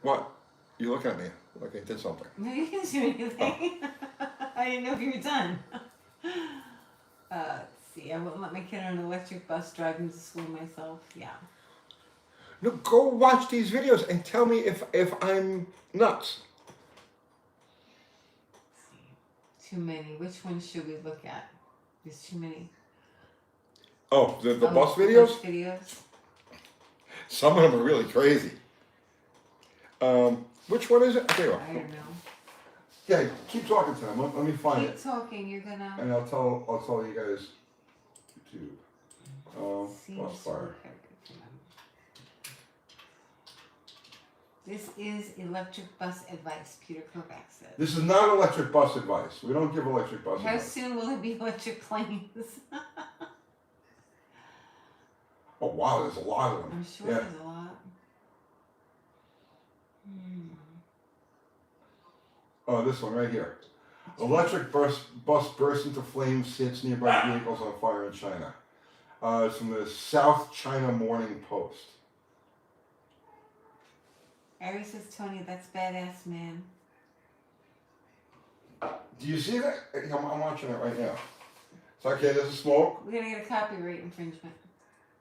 What? You look at me like I did something.
No, you can do anything. Oh. I didn't know if you were done. Let's see. I wouldn't let my kid on an electric bus driving to school myself. Yeah.
No, go watch these videos and tell me if I'm nuts.
Let's see. Too many. Which one should we look at? There's too many.
Oh, the bus videos?
Bus videos.
Some of them are really crazy. Which one is it?
I don't know.
Yeah, keep talking to them. Let me find it.
Keep talking. You're gonna.
And I'll tell you guys. Bus fire.
This is electric bus advice. Peter Kovac says.
This is not electric bus advice. We don't give electric bus advice.
How soon will it be electric planes?
Oh wow, there's a lot of them.
I'm sure there's a lot.
Oh, this one right here. Electric bus bursts into flames, hits nearby vehicles on fire in China. It's from the South China Morning Post.
Ari says, Tony, that's badass, man.
Do you see that? I'm watching it right now. It's okay, there's a smoke.
We're going to get a copyright infringement.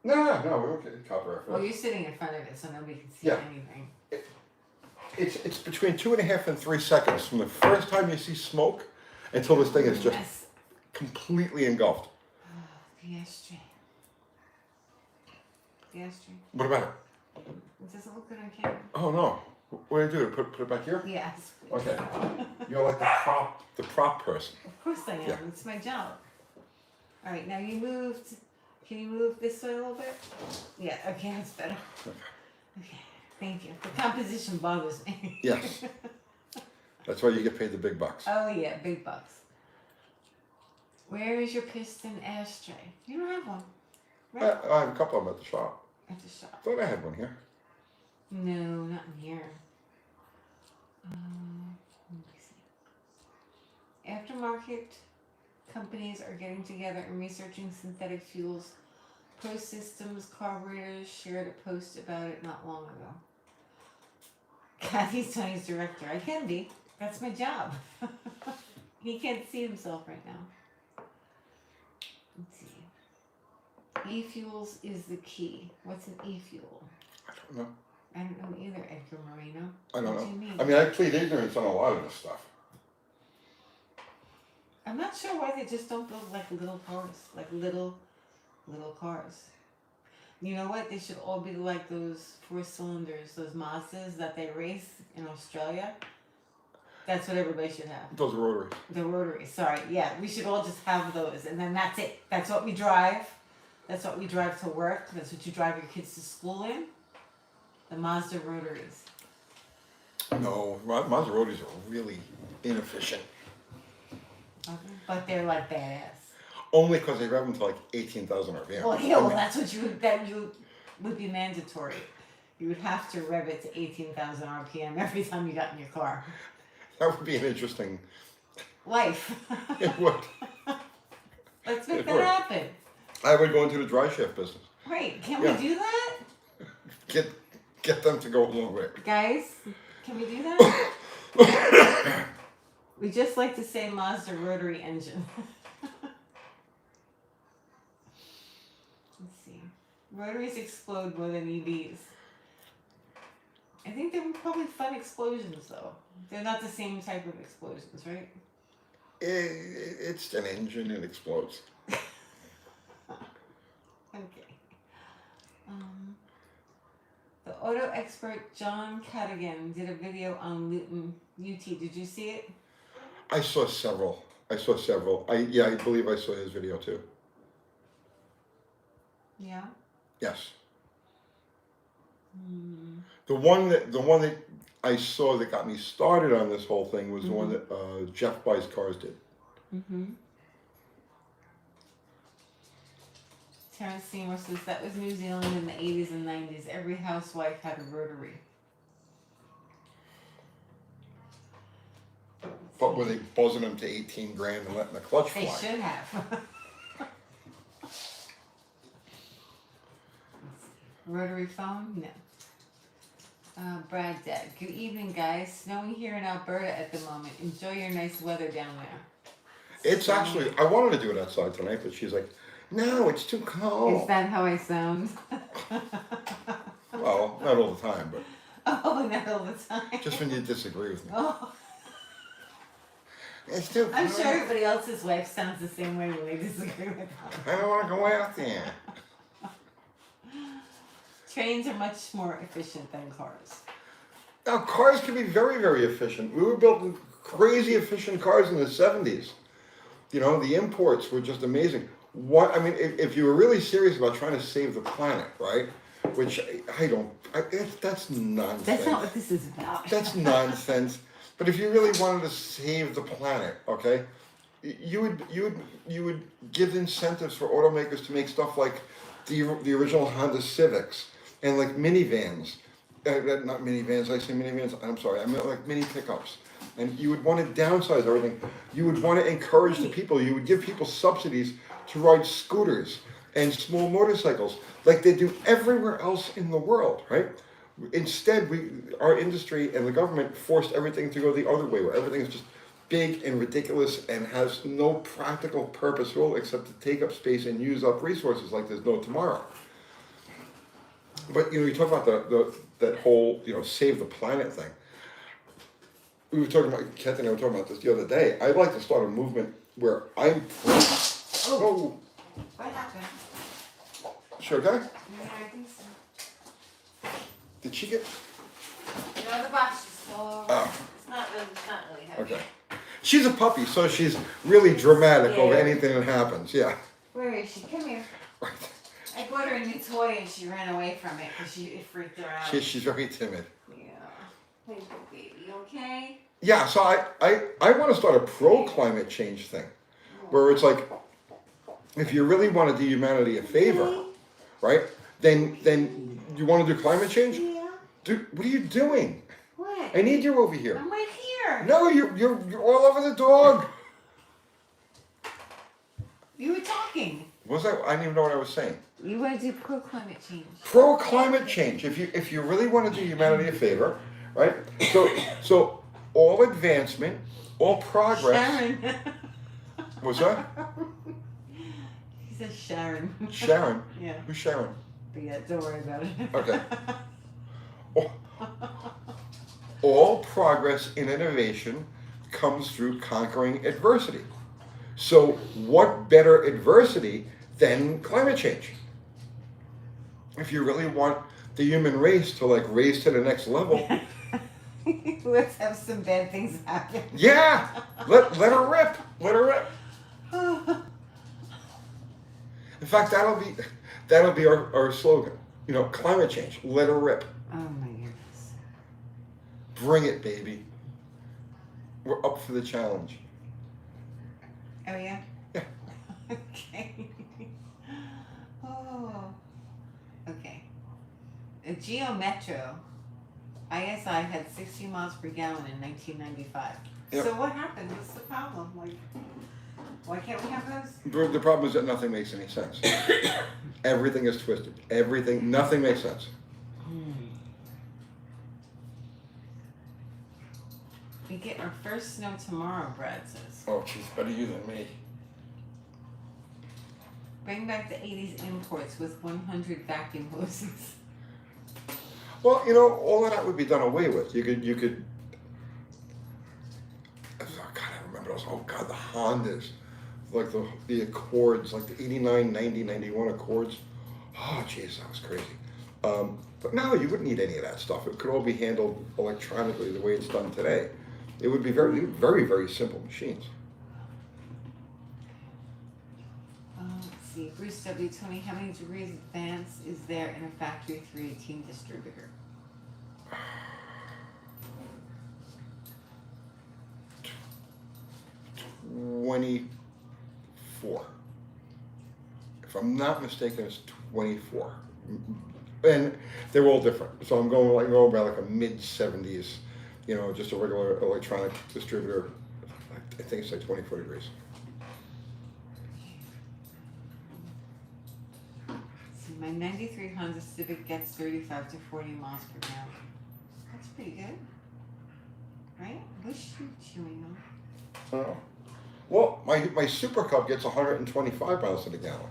No, we don't get copyright for
Well,
that.
you're sitting in front of it, so nobody can see anything.
It's between 2.5 and 3 seconds from the first time you see smoke until this thing is just completely engulfed.
Oh, the ashtray. The ashtray.
What about it?
It doesn't look good on camera.
Oh no. What do you do? Put it back here?
Yes.
Okay. You're like the prop person.
Of course I am.
Yeah.
It's my job. All right, now you moved. Can you move this way a little bit? Yeah, okay, that's better. Okay, thank you. The composition bothers me.
Yes. That's why you get paid the big bucks.
Oh yeah, big bucks. Where is your piston ashtray? You don't have one, right?
I have a couple of them at the shop.
At the shop.
I thought I had one here.
No, not in here. Let me see. Aftermarket companies are getting together and researching synthetic fuels. Pro Systems carburetors shared a post about it not long ago. God, he's Tony's director. I can be. That's my job. He can't see himself right now. Let's see. E-fuels is the key. What's an e-fuel?
I don't know.
I don't know either, Edgar Moreno.
I don't
What
know.
do you mean?
I mean, I plead ignorance on a lot of this stuff.
I'm not sure why they just don't build like little cars, like little cars. You know what? They should all be like those 4 cylinders, those Mazdas that they race in Australia. That's what everybody should have.
Those are rotaries.
The rotaries, sorry. Yeah, we should all just have those, and then that's it. That's what we drive. That's what we drive to work. That's what you drive your kids to school in. The Mazda rotaries.
No, Mazda rotaries are really inefficient.
Okay. But they're like badass.
Only because they rev them to like 18,000 RPM.
Well, yeah, well, that's what you would be mandatory. You would have to rev it to 18,000 RPM every time you got in your car.
That would be an interesting
Life.
It would.
Let's make
It
that
would.
happen.
I would go into the dry shift business.
Right? Can
Yeah.
we do that,
Get them to go a little bit.
guys? Can we do that? We just like to say Mazda rotary engine. Let's see. Rotaries explode more than EVs. I think they were probably fun explosions, though. They're not the same type of explosions, right?
It's an engine, it explodes.
Okay. The auto expert John Cadigan did a video on Luton UT. Did you see it?
I saw several. I believe I saw his video too.
Yeah.
Yes. The one that I saw that got me started on this whole thing was the one that Jeff Buys Cars did.
Terrence Seymour says that was New Zealand in the 80s and 90s. Every housewife had a rotary.
But were they buzzing them to 18 grand and letting the clutch fly?
They should have. Rotary phone? No. Brad Dad. Good evening, guys. Snowing here in Alberta at the moment. Enjoy your nice weather down there.
It's actually, I wanted to do it outside tonight, but she's like, no, it's too cold.
Is that how I sound?
Well, not all the time, but
Oh, not all the time.
just when you disagree with me.
Oh,
It's too cold.
I'm sure everybody else's wife sounds the same way when they disagree with them.
I don't want to go out there.
Trains are much more efficient than cars.
Now, cars can be very, very efficient. We were building crazy efficient cars in the 70s. You know, the imports were just amazing. If you were really serious about trying to save the planet, right? Which that's nonsense.
That's not what this is about.
That's nonsense. But if you really wanted to save the planet, okay, you would give incentives for automakers to make stuff like the original Honda Civics and like minivans. Not minivans. I say minivans. I'm sorry. I meant like mini pickups. And you would want to downsize everything. You would want to encourage the people. You would give people subsidies to ride scooters and small motorcycles like they do everywhere else in the world, right? Instead, our industry and the government forced everything to go the other way, where everything is just big and ridiculous and has no practical purpose at all except to take up space and use up resources like there's no tomorrow. But you talk about that whole save the planet thing. We were talking about, Kent and I were talking about this the other day. I'd like to start a movement where I'm pro.
Oh. What happened?
Sure, okay?
Yeah, I think so.
Did she get?
No, the box is full.
Oh.
It's not really heavy.
Okay. She's a puppy, so she's really dramatic over
Yeah.
anything that happens. Yeah.
Where is she? Come here.
Right.
I bought her a new toy and she ran away from it because it freaked her out.
She's very timid.
Yeah. Hey, baby, you okay?
Yeah, so I want to start a pro-climate change thing, where it's like, if you really want to do humanity a favor, right, then you want to do climate change?
Yeah.
Dude, what are you doing?
What?
I need you over here.
I'm right here.
No, you're all over the dog.
You were talking.
What was that? I didn't even know what I was saying.
You want to do pro-climate change.
Pro-climate change. If you really want to do humanity a favor, right? So all advancement, all progress.
Sharon.
What's that?
He says Sharon.
Sharon.
Yeah.
Who's Sharon?
But yeah, don't worry about it.
Okay. All progress in innovation comes through conquering adversity. So what better adversity than climate change? If you really want the human race to raise to the next level,
Let's have some bad things happen.
yeah, let her rip. Let her rip. In fact, that'll be our slogan. Climate change. Let her rip.
Oh my goodness.
Bring it, baby. We're up for the challenge.
Oh yeah?
Yeah.
Okay. Oh. Okay. A Geo Metro ISI had 60 miles per gallon in 1995.
Yep.
So what happened? What's the problem? Why can't we have those?
The problem is that nothing makes any sense. Everything is twisted. Nothing makes sense.
We get our first snow tomorrow, Brad says.
Oh, she's better you than me.
Bring back the 80s imports with 100 vacuum hoses.
Well, all of that would be done away with. You could. Oh God, I remember those. Oh God, the Hondas, like the Accords, like the 89, 90, 91 Accords. Oh, jeez, that was crazy. But no, you wouldn't need any of that stuff. It could all be handled electronically the way it's done today. It would be very, very, very simple machines.
Let's see. Bruce W. Tony, how many degrees advance is there in a factory 318 distributor?
24. If I'm not mistaken, it's 24. And they're all different. So I'm going by like a mid-70s, just a regular electronic distributor. I think it's like 24 degrees.
So my 93 Honda Civic gets 35 to 40 miles per gallon. That's pretty good. Right? What's you chewing on?
Oh. Well, my Super Cub gets 125 miles to the gallon.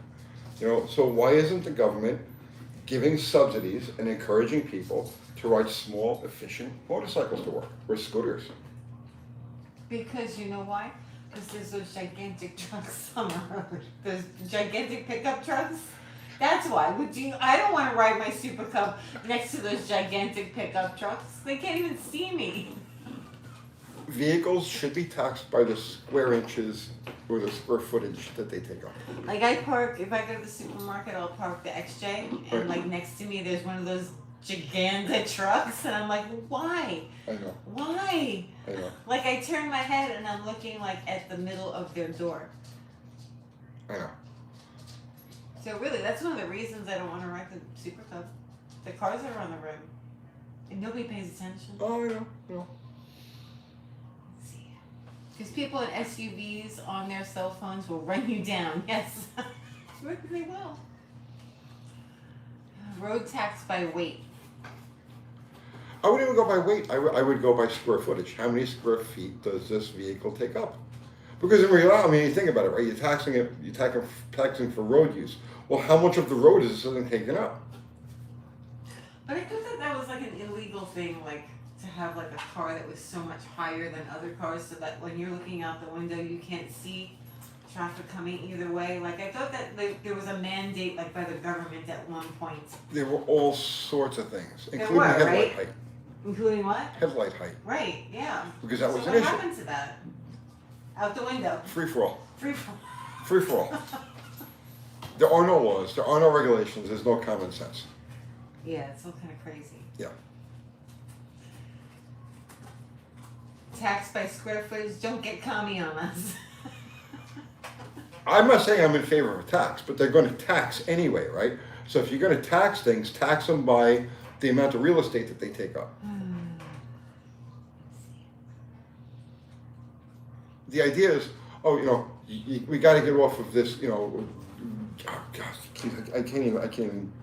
So why isn't the government giving subsidies and encouraging people to ride small, efficient motorcycles to work or scooters?
Because you know why? Because there's those gigantic trucks on the road. Those gigantic pickup trucks. That's why. I don't want to ride my Super Cub next to those gigantic pickup trucks. They can't even see me.
Vehicles should be taxed by the square inches or the square footage that they take up.
Like I park, if I go to the supermarket, I'll park the XJ, and like next to me there's one of those gigantic trucks, and I'm like, why?
I know.
Why?
I know.
Like I turn my head and I'm looking like at the middle of their door.
I know.
So really, that's one of the reasons I don't want to ride the Super Cub. The cars are on the road, and nobody pays attention.
Oh, I know.
Because people in SUVs on their cell phones will run you down. Yes, they will. Road tax by weight.
I wouldn't even go by weight. I would go by square footage. How many square feet does this vehicle take up? Because in reality, you think about it, right? You're taxing for road use. Well, how much of the road is this thing taking up?
But I thought that was like an illegal thing, like to have like a car that was so much higher than other cars, so that when you're looking out the window, you can't see traffic coming either way. Like I thought that there was a mandate, like by the government at one point.
There were all sorts of things, including
were,
headlight
right?
height.
Including what?
Headlight height.
Right. Yeah.
Because that was
so
an
what
issue.
happened to that? Out the window.
Free for all.
Free for.
Free for all. There are no laws. There are no regulations. There's no common sense.
Yeah, it's all kind of crazy.
Yeah.
Tax by square footage, don't get commie on us.
I'm not saying I'm in favor of a tax, but they're going to tax anyway, right? So if you're going to tax things, tax them by the amount of real estate that they take up. The idea is, we got to get off of this, oh gosh, I can't even.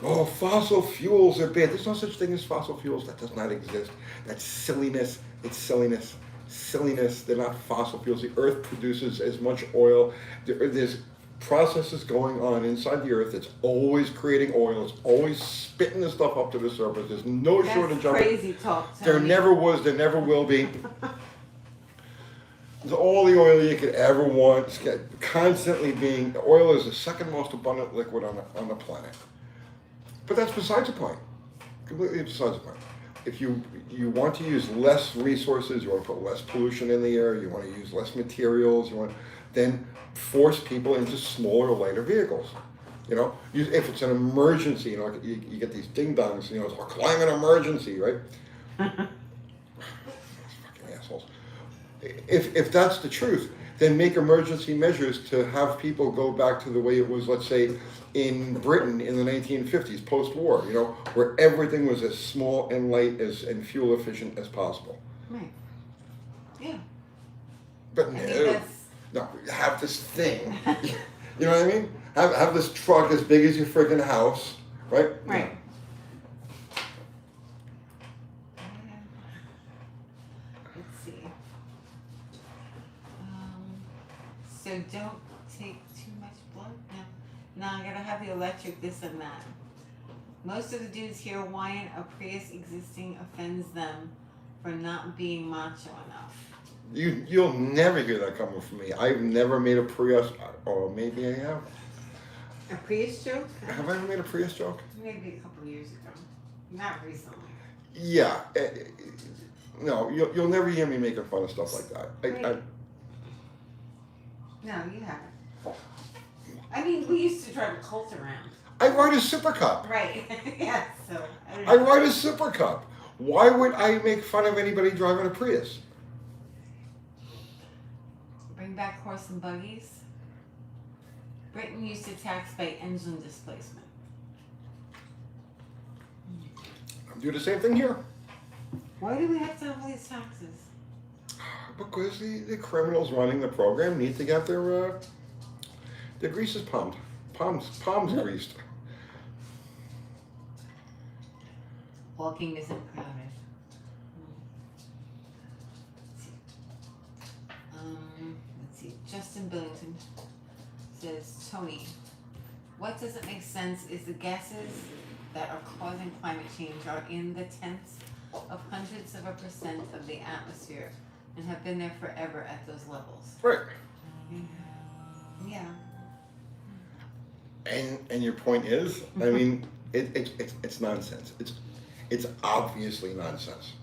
Oh, fossil fuels are bad. There's no such thing as fossil fuels. That does not exist. That's silliness. It's silliness. Silliness. They're not fossil fuels. The earth produces as much oil. There's processes going on inside the earth. It's always creating oil. It's always spitting the stuff up to the surface. There's no shortage of it.
Crazy talk.
There never was. There never will be. All the oil you could ever want. It's constantly being. Oil is the second most abundant liquid on the planet. But that's besides the point. Completely besides the point. If you want to use less resources, you want to put less pollution in the air, you want to use less materials, then force people into smaller, lighter vehicles. If it's an emergency, you get these ding dongs, it's a climate emergency, right? Fucking assholes. If that's the truth, then make emergency measures to have people go back to the way it was, let's say, in Britain in the 1950s, post-war, where everything was as small and light and fuel efficient as possible.
Right. Yeah.
But no, have this thing. You know what I mean? Have this truck as big as your friggin' house, right?
Right. Let's see. So don't take too much blood. No, I gotta have the electric, this and that. Most of the dudes here whine a Prius existing offends them for not being macho enough.
You'll never hear that coming from me. I've never made a Prius, or maybe I have.
A Prius joke?
Have I ever made a Prius joke?
Maybe a couple years ago. Not recently.
Yeah. No, you'll never hear me making fun of stuff like that.
No, you haven't. I mean, we used to drive a Colt around.
I ride a Super Cup.
Right. Yeah, so.
I ride a Super Cup. Why would I make fun of anybody driving a Prius?
Bring back horse and buggies. Britain used to tax by engine displacement.
Do the same thing here.
Why do we have to have all these taxes?
Because the criminals running the program need to get their greases palms greased.
Walking isn't crowded. Let's see. Justin Billington says, Tony, what doesn't make sense is the gases that are causing climate change are in the tenths of hundreds of a percent of the atmosphere and have been there forever at those levels.
Right.
Yeah.
And your point is, I mean, it's nonsense. It's obviously nonsense.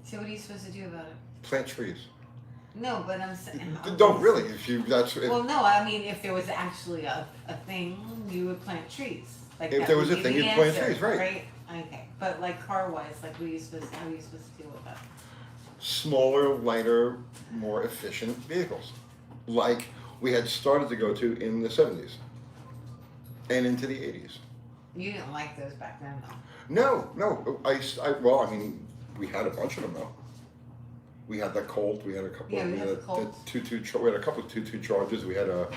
So what are you supposed to do about it?
Plant trees.
No, but I'm saying.
Don't really.
Well, no. I mean, if there was actually a thing, you would plant trees. Like
if there was a thing, you'd plant trees, right?
Okay, but like car-wise, like how are you supposed to deal with that?
Smaller, lighter, more efficient vehicles, like we had started to go to in the 70s and into the 80s.
You didn't like those back then, though.
No. Well, I mean, we had a bunch of them though. We had the Colt. We had a couple.
Yeah, we had the
Colt. We had a couple of 2.2 Chargers. We had a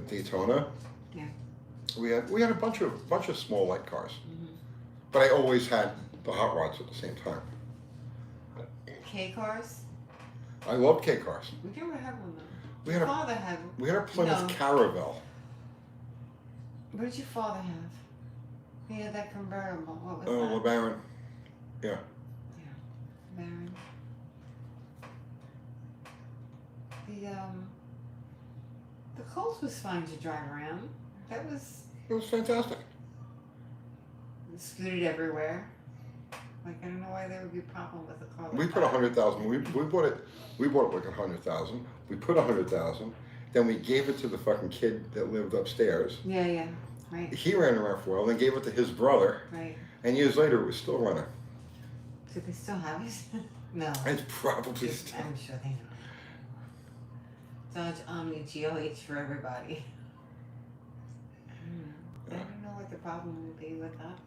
Daytona.
Yeah.
We had a bunch of small light cars, but I always had the hot rods at the same time.
K cars.
I love K cars.
We never had one though.
We
Your father had.
We had a Plymouth Caravelle.
What did your father have? He had that convertible. What was that?
Oh, LeBaron. Yeah.
Baron. The Colt was fine to drive around. It was
fantastic.
scooted everywhere. Like I don't know why there would be a problem with a car.
We put 100,000. We bought it. We bought it like 100,000. We put 100,000. Then we gave it to the fucking kid that lived upstairs.
Yeah, right.
He ran around for a while, then gave it to his brother.
Right.
And years later, it was still running.
Do they still have it? No.
It's probably still.
I'm sure they know. Dodge Omni GLH for everybody. I don't know what the problem would be with that.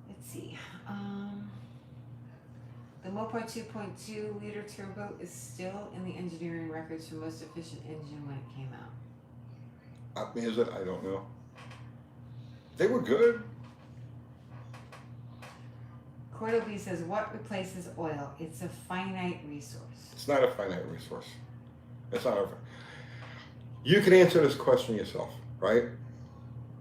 Let's see. The Mopar 2.2 liter turbo is still in the engineering records for most efficient engine when it came out.
Is it? I don't know. They were good.
Cordo B says, what replaces oil? It's a finite resource.
It's not a finite resource. It's not a. You can answer this question yourself, right?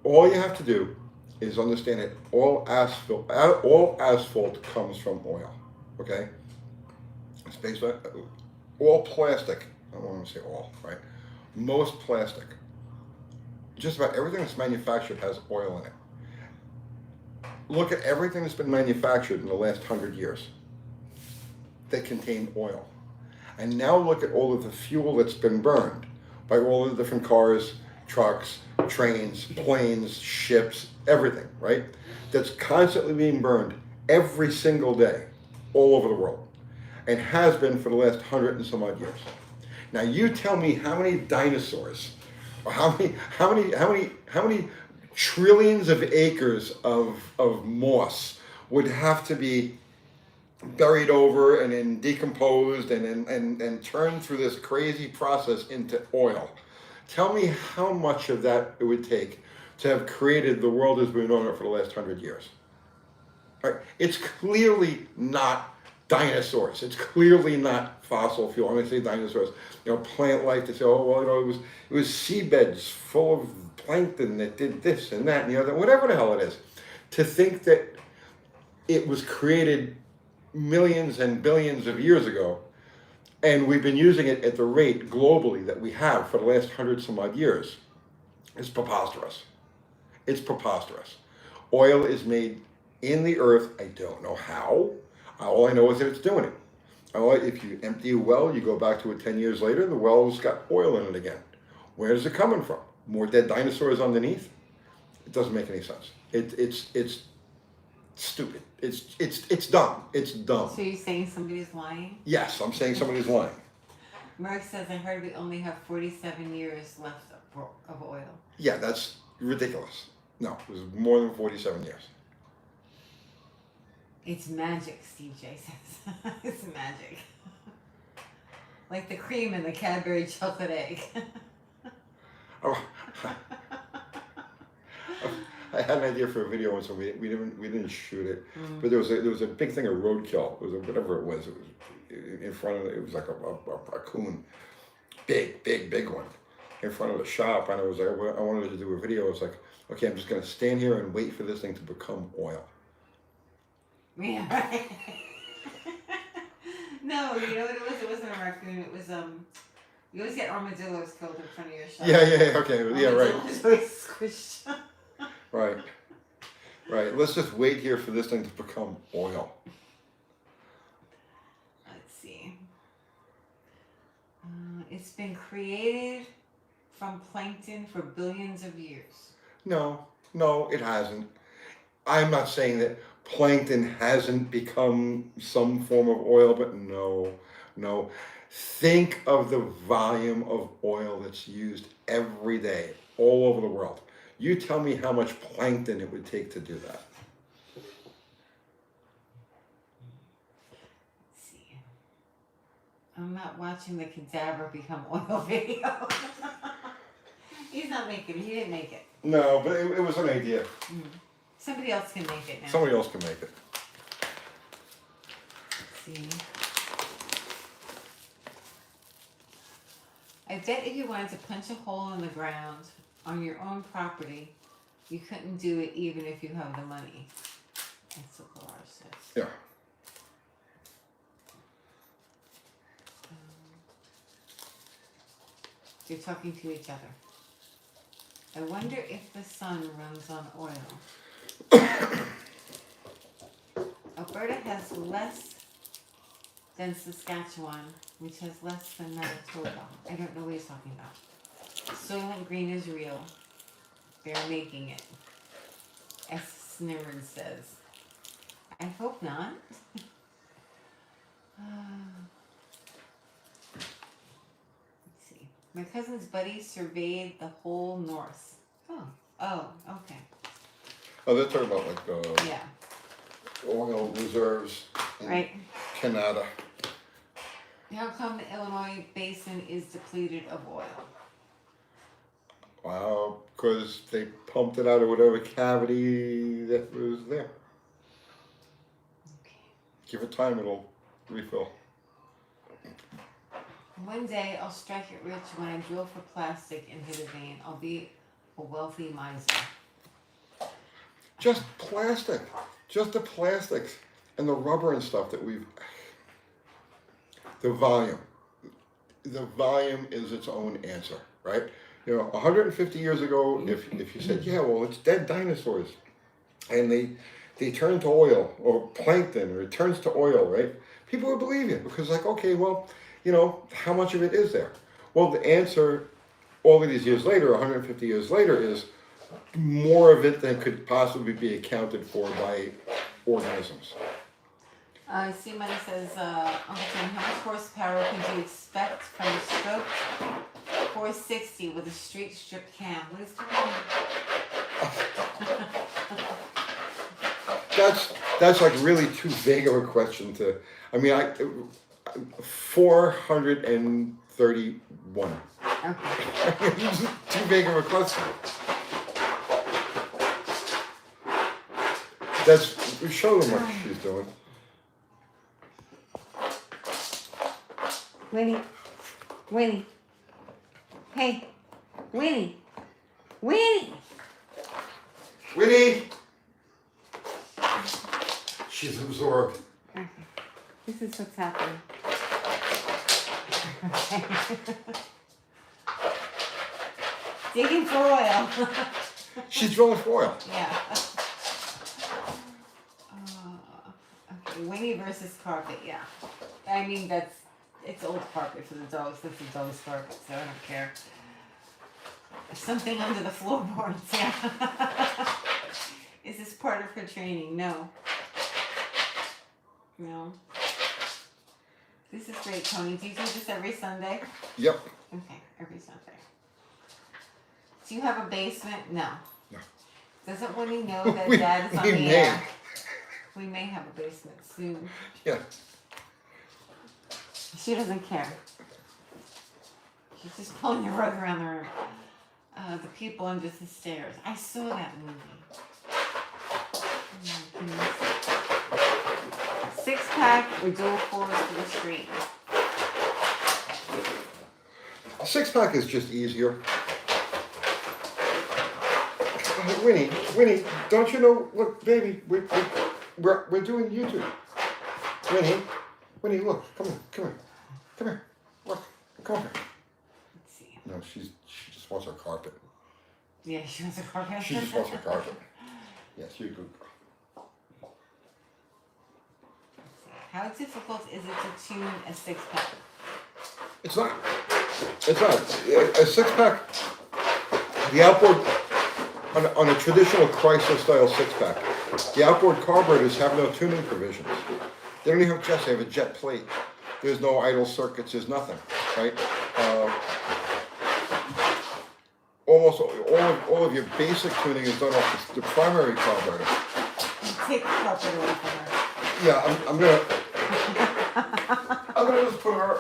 All you have to do is understand that all asphalt comes from oil. Okay? It's based on all plastic. I don't want to say all, right? Most plastic. Just about everything that's manufactured has oil in it. Look at everything that's been manufactured in the last 100 years that contain oil. And now look at all of the fuel that's been burned by all the different cars, trucks, trains, planes, ships, everything, right? That's constantly being burned every single day all over the world and has been for the last 100 and some odd years. Now you tell me how many dinosaurs, or how many trillions of acres of moss would have to be buried over and then decomposed and turned through this crazy process into oil. Tell me how much of that it would take to have created the world as we've known it for the last 100 years. All right? It's clearly not dinosaurs. It's clearly not fossil fuel. I'm going to say dinosaurs. Plant life. They say, oh well, it was seabeds full of plankton that did this and that and the other, whatever the hell it is. To think that it was created millions and billions of years ago, and we've been using it at the rate globally that we have for the last 100 some odd years. It's preposterous. It's preposterous. Oil is made in the earth. I don't know how. All I know is that it's doing it. If you empty a well, you go back to it 10 years later, the well's got oil in it again. Where is it coming from? More dead dinosaurs underneath? It doesn't make any sense. It's stupid. It's dumb. It's dumb.
So you're saying somebody's lying?
Yes, I'm saying somebody's lying.
Mark says, I heard we only have 47 years left of oil.
Yeah, that's ridiculous. No, it was more than 47 years.
It's magic, Steve J says. It's magic. Like the cream in the Cadbury chocolate egg.
Oh, I had an idea for a video once, and we didn't shoot it. But there was a big thing of roadkill. It was whatever it was. It was in front of it. It was like a coon, big one, in front of the shop. And I was like, I wanted to do a video. I was like, okay, I'm just gonna stand here and wait for this thing to become oil.
Yeah, right. No, you know what it was? It wasn't a raccoon. It was you always get armadillos killed in front of your shop.
Yeah, okay, yeah, right.
Armadillos always squished.
Right. Let's just wait here for this thing to become oil.
Let's see. It's been created from plankton for billions of years. No,
it hasn't. I'm not saying that plankton hasn't become some form of oil, but no. Think of the volume of oil that's used every day all over the world. You tell me how much plankton it would take to do that.
Let's see. I'm not watching the cadaver become oil video. He didn't make it.
No, but it was an idea.
Somebody else can make it now.
Somebody else can make it.
Let's see. I bet if you wanted to punch a hole in the ground on your own property, you couldn't do it even if you have the money. That's what Laura says.
Yeah.
You're talking to each other. I wonder if the sun runs on oil. Alberta has less than Saskatchewan, which has less than Manitoba. I don't know what he's talking about. Soylent Green is real. They're making it. S. Snimmer says. I hope not. Let's see. My cousin's buddy surveyed the whole north. Oh, okay.
Oh, they're talking about like
Yeah.
oil reserves in
Right.
Canada.
How come the Illinois basin is depleted of oil?
Wow, because they pumped it out of whatever cavity that was there.
Okay.
Give it time, it'll refill.
One day I'll strike it rich when I drill for plastic and hit a vein. I'll be a wealthy miser.
Just plastic. Just the plastics and the rubber and stuff that we've... The volume. The volume is its own answer, right? 150 years ago, if you said, yeah, well, it's dead dinosaurs, and they turn to oil, or plankton, or it turns to oil, right? People would believe you, because like, okay, well, how much of it is there? Well, the answer, all of these years later, 150 years later, is more of it than could possibly be accounted for by organisms.
C Money says, Uncle Tim, how much horsepower could you expect from a stroke 460 with a straight strip cam? What is going on?
That's like really too vague of a question to. I mean, 431.
Okay.
Too vague of a question. Show them what she's doing.
Winnie. Hey, Winnie. Winnie.
Winnie! She's absorbed.
Okay. This is what's happening. Okay. Digging for oil.
She's drilling for oil.
Yeah. Okay, Winnie versus carpet, yeah. I mean, it's old carpet for the dogs. That's the dog's carpet, so I don't care. Something under the floorboards, yeah. Is this part of her training? No. No. This is great, Tony. Do you do this every Sunday?
Yep.
Okay, every Sunday. Do you have a basement? No.
No.
Doesn't Winnie know that Dad is on the air? We may have a basement soon.
Yeah.
She doesn't care. She's just pulling the rug around the room. The people under the stairs. I saw that movie. Oh, goodness. 6-pack or dual fours for the street?
A 6-pack is just easier. Winnie, don't you know? Look, baby, we're doing YouTube. Winnie, look, come here, look, come here.
Let's see.
No, she just wants her carpet.
Yeah, she wants a carpet.
She just wants her carpet. Yes, you're good.
How difficult is it to tune a 6-pack?
It's not. A 6-pack, the outboard, on a traditional Chrysler style 6-pack, the outboard carburetors have no tuning provisions. They don't even have jets, they have a jet plate. There's no idle circuits, there's nothing, right? Almost all of your basic tuning is done off the primary carburetor.
Take the carpet away from her.
Yeah, I'm gonna just put her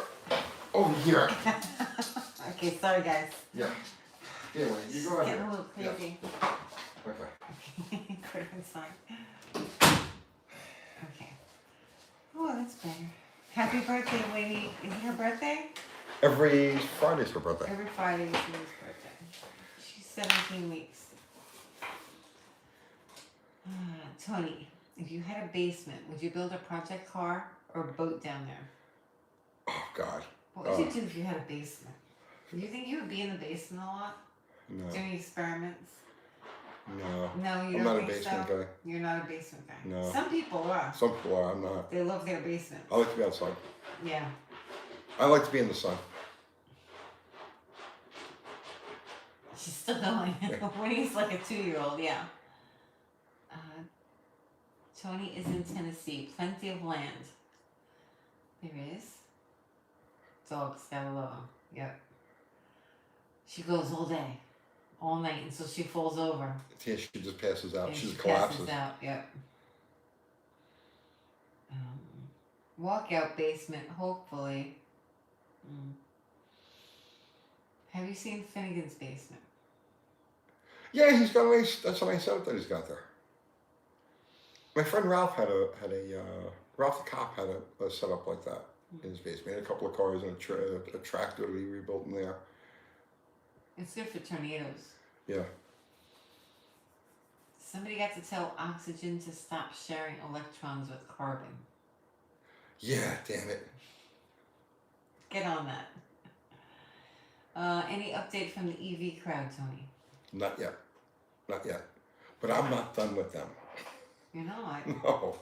over here.
Okay, sorry guys.
Yeah. Anyway, you go ahead.
Getting a little crazy.
Yeah. Okay.
Put her inside. Okay. Oh, that's better. Happy birthday, Winnie. Is it her birthday?
Every Friday's her birthday.
Every Friday is Winnie's birthday. She's 17 weeks. Tony, if you had a basement, would you build a project car or a boat down there?
Oh God.
What would you do if you had a basement? Do you think you would be in the basement a lot?
No.
Doing experiments?
No.
No, you
I'm
don't
not a
think
basement
so?
guy.
You're not a basement guy.
No.
Some people are.
Some people are. I'm not.
They love their basement.
I like to be outside.
Yeah.
I like to be in the sun.
She's still going. Winnie's like a 2-year-old, yeah. Tony is in Tennessee. Plenty of land. There is. Dogs, gotta love them. Yep. She goes all day, all night until she falls over.
Yeah, she just passes out.
And
She just
passes
collapses.
out. Yep. Walkout basement, hopefully. Have you seen Finnegan's basement?
Yeah, he's got a nice. That's a nice setup that he's got there. My friend Ralph had a Ralph the cop had a setup like that in his basement. He had a couple of cars and a tractor that he rebuilt in there.
It's good for tornadoes.
Yeah.
Somebody got to tell oxygen to stop sharing electrons with carbon.
Yeah, damn it.
Get on that. Any update from the EV crowd, Tony?
Not yet. Not yet. But I'm not done with them.
You're not.
No.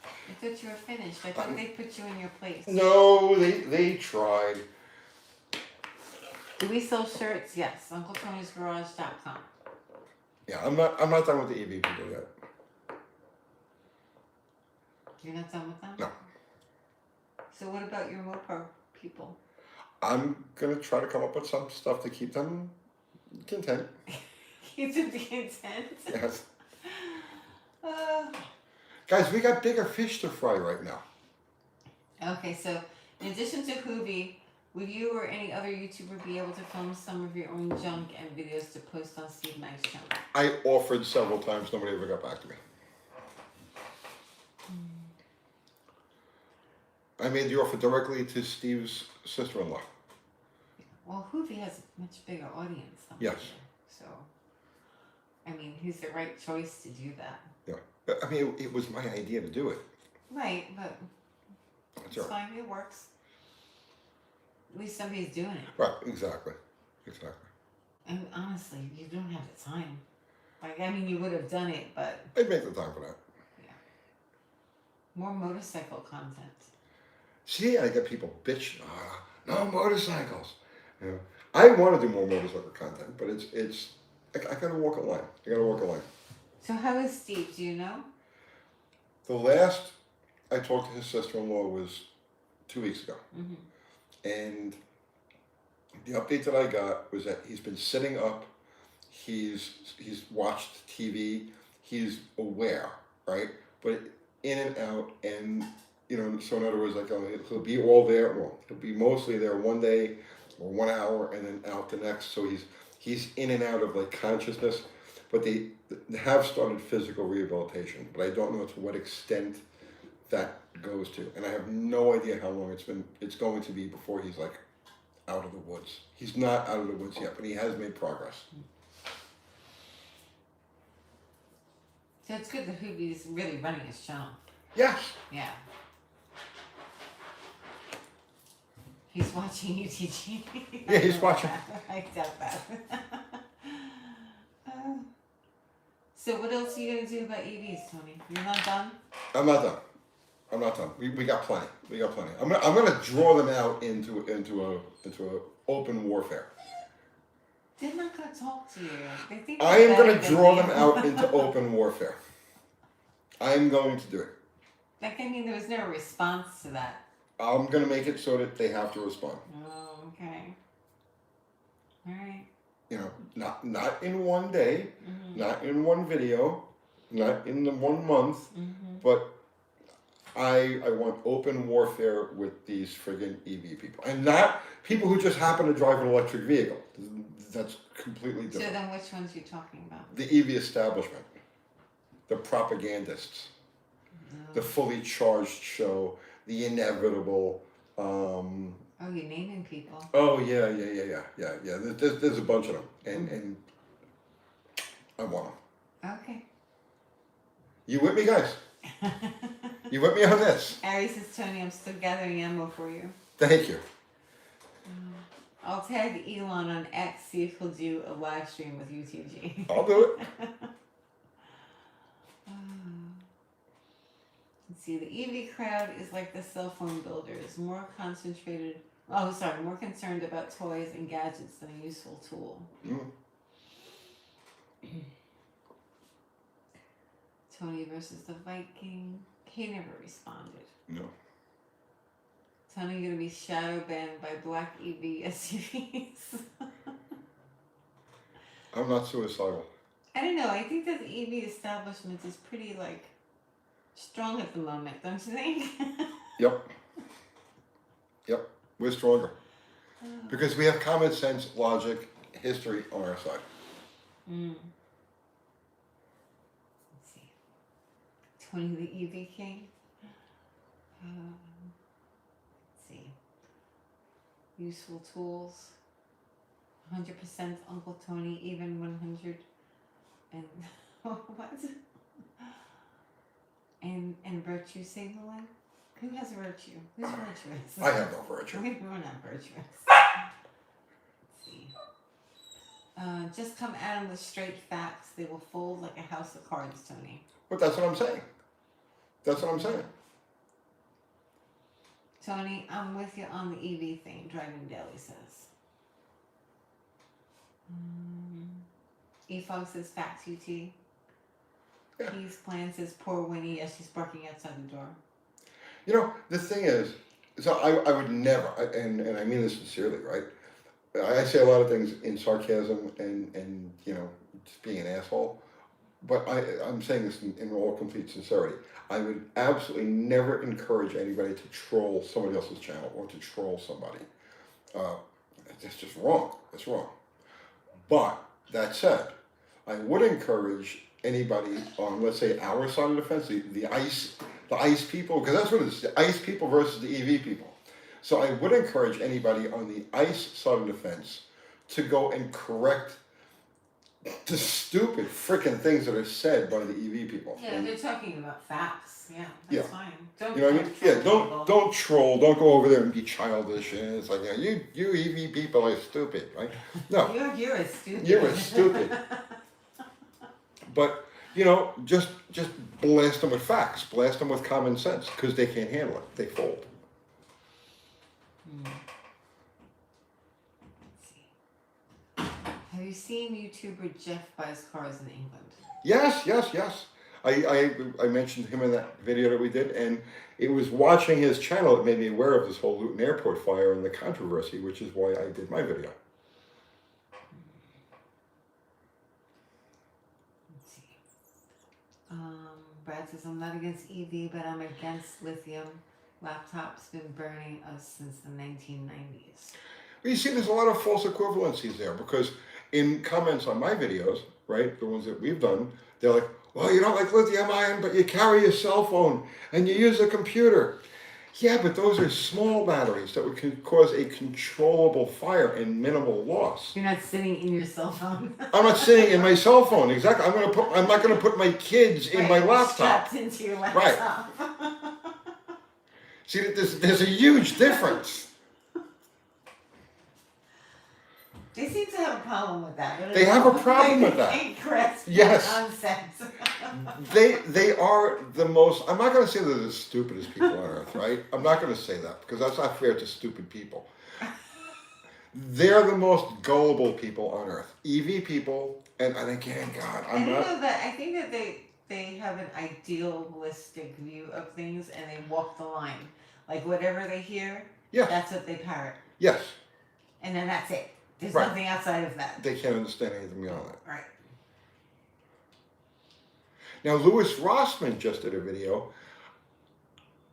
I thought you were finished. I thought they put you in your place.
No, they tried.
Do we sell shirts? Yes. UncleTony'sGarage.com.
Yeah, I'm not done with the EV people yet.
You're not done with them?
No.
So what about your Mopar people?
I'm gonna try to come up with some stuff to keep them content.
Keep them content?
Yes. Guys, we got bigger fish to fry right now.
Okay, so in addition to Hoovie, would you or any other YouTuber be able to film some of your own junk and videos to post on Steve Knight's channel?
I offered several times, nobody ever got back to me. I made the offer directly to Steve's sister-in-law.
Well, Hoovie has a much bigger audience than
Yes.
we do, so I mean, he's the right choice to do that.
Yeah. I mean, it was my idea to do it.
Right, but
That's
it's
all right.
fine. It works. At least somebody's doing it.
Right, exactly. Exactly.
And honestly, you don't have the time. Like, I mean, you would have done it, but
I'd make the time for that.
yeah. More motorcycle content.
See, I get people bitching, no motorcycles. You know, I want to do more motorcycle content, but I gotta walk a line. I gotta walk a line.
So how is Steve? Do you know?
The last I talked to his sister-in-law was 2 weeks ago,
Mm-hmm.
and the update that I got was that he's been sitting up. He's watched TV. He's aware, right? But in and out, and so in other words, like he'll be all there. Well, he'll be mostly there one day or 1 hour, and then out the next. So he's in and out of like consciousness. But they have started physical rehabilitation, but I don't know to what extent that goes to, and I have no idea how long it's going to be before he's like out of the woods. He's not out of the woods yet, but he has made progress.
So it's good that Hoobie's really running his channel.
Yes.
Yeah. He's watching UTG.
Yeah, he's watching.
I doubt that. So what else are you gonna do about EVs, Tony? You're not done?
I'm not done. I'm not done. We got plenty. We got plenty. I'm gonna draw them out into a open warfare.
They're not gonna talk to you. They think
I am
they're
gonna
better
draw
than
them
you.
out into open warfare. I am going to do it.
Like, I mean, there was no response to that.
I'm gonna make it so that they have to respond.
Oh, okay. All right.
Not in one day,
Mm-hmm.
not in one video, not in the 1 month,
Mm-hmm.
but I want open warfare with these friggin' EV people, and not people who just happen to drive an electric vehicle. That's completely
So
different.
then which ones are you talking about?
The EV establishment, the propagandists,
No.
the fully charged show, the inevitable.
Oh, you're naming people.
Oh yeah. There's a bunch of them, and I want them.
Okay.
You with me, guys? You with me on this?
Ari says, Tony, I'm still gathering ammo for you.
Thank you.
I'll tag Elon on X, see if he'll do a live stream with UTG.
I'll do it.
Let's see, the EV crowd is like the cell phone builders, more concerned about toys and gadgets than a useful tool.
Mm.
Tony versus the Viking. He never responded.
No.
Tony gonna be shadow banned by black EV SUVs.
I'm not suicidal.
I don't know. I think that the EV establishment is pretty strong at the moment, don't you think?
Yep. We're stronger. Because we have common sense, logic, history on our side.
Let's see. Tony the EV King. Let's see. Useful tools. 100% Uncle Tony, even 100. And what? And virtue signaling? Who has virtue? Who's virtuous?
I have no virtue.
We're not virtuous. Let's see. Just come at them with straight facts. They will fold like a house of cards, Tony.
But that's what I'm saying. That's what I'm saying.
Tony, I'm with you on the EV thing, Driving Daily says. E-Fog says facts, UT.
Yeah.
Keys Plan says poor Winnie. Yes, she's barking outside the door.
The thing is, so I would never, and I mean this sincerely, right? I say a lot of things in sarcasm and just being an asshole, but I'm saying this in all complete sincerity. I would absolutely never encourage anybody to troll somebody else's channel or to troll somebody. That's just wrong. That's wrong. But that said, I would encourage anybody on, let's say, our side of the fence, the ICE people, because that's what it is, the ICE people versus the EV people. So I would encourage anybody on the ICE side of the fence to go and correct the stupid freaking things that are said by the EV people.
Yeah, they're talking about facts. Yeah,
Yeah.
that's fine. Don't
You know what I mean? Yeah, don't troll. Don't go over there and be childish. And it's like, yeah, you EV people are stupid, right? No,
You're a stupid.
you're a stupid. But you know, just blast them with facts. Blast them with common sense because they can't handle it. They fold.
Have you seen YouTuber Jeff buys cars in England?
Yes. I mentioned him in that video that we did, and it was watching his channel that made me aware of this whole Luton Airport fire and the controversy, which is why I did my video.
Let's see. Brad says, I'm not against EV, but I'm against lithium. Laptops been burning us since the 1990s.
Well, you see, there's a lot of false equivalencies there because in comments on my videos, right, the ones that we've done, they're like, well, you don't like lithium ion, but you carry a cell phone and you use a computer. Yeah, but those are small batteries that would cause a controllable fire and minimal loss.
You're not sitting in your cell phone.
I'm not sitting in my cell phone. Exactly. I'm not going to put my kids in my laptop.
Strapped into your laptop.
Right. See, there's a huge difference.
They seem to have a problem with that.
They have a problem with that.
They grasp
Yes.
nonsense.
They are the most, I'm not going to say they're the stupidest people on earth, right? I'm not going to say that because that's not fair to stupid people. They're the most gullible people on earth. EV people, and again, God,
I think that they have an idealistic view of things and they walk the line. Like whatever they hear, that's what they parrot.
Yes.
And then that's it. There's
Right.
nothing outside of that.
They can't understand anything beyond that.
Right.
Now, Louis Rossmann just did a video.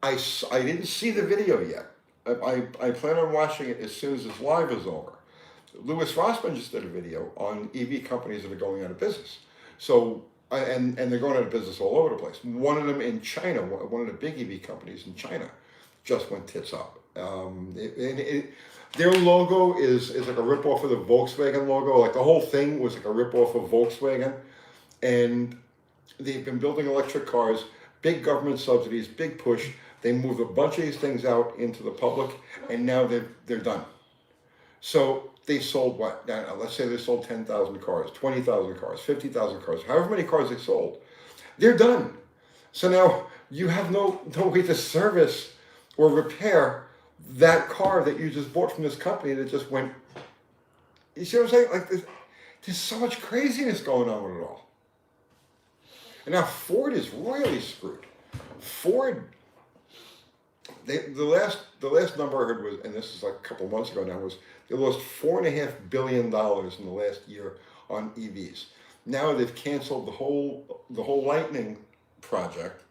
I didn't see the video yet. I plan on watching it as soon as this live is over. Louis Rossmann just did a video on EV companies that are going out of business. So, and they're going out of business all over the place. One of them in China, one of the big EV companies in China, just went tits up. Their logo is like a ripoff of the Volkswagen logo. Like the whole thing was like a ripoff of Volkswagen. And they've been building electric cars, big government subsidies, big push. They moved a bunch of these things out into the public, and now they're done. So they sold what? Now, let's say they sold 10,000 cars, 20,000 cars, 50,000 cars, however many cars they sold. They're done. So now you have no way to service or repair that car that you just bought from this company that just went. You see what I'm saying? Like there's so much craziness going on with it all. And now Ford is royally screwed. Ford, the last number I heard was, and this is like a couple of months ago now, was they lost $4.5 billion in the last year on EVs. Now they've canceled the whole Lightning project.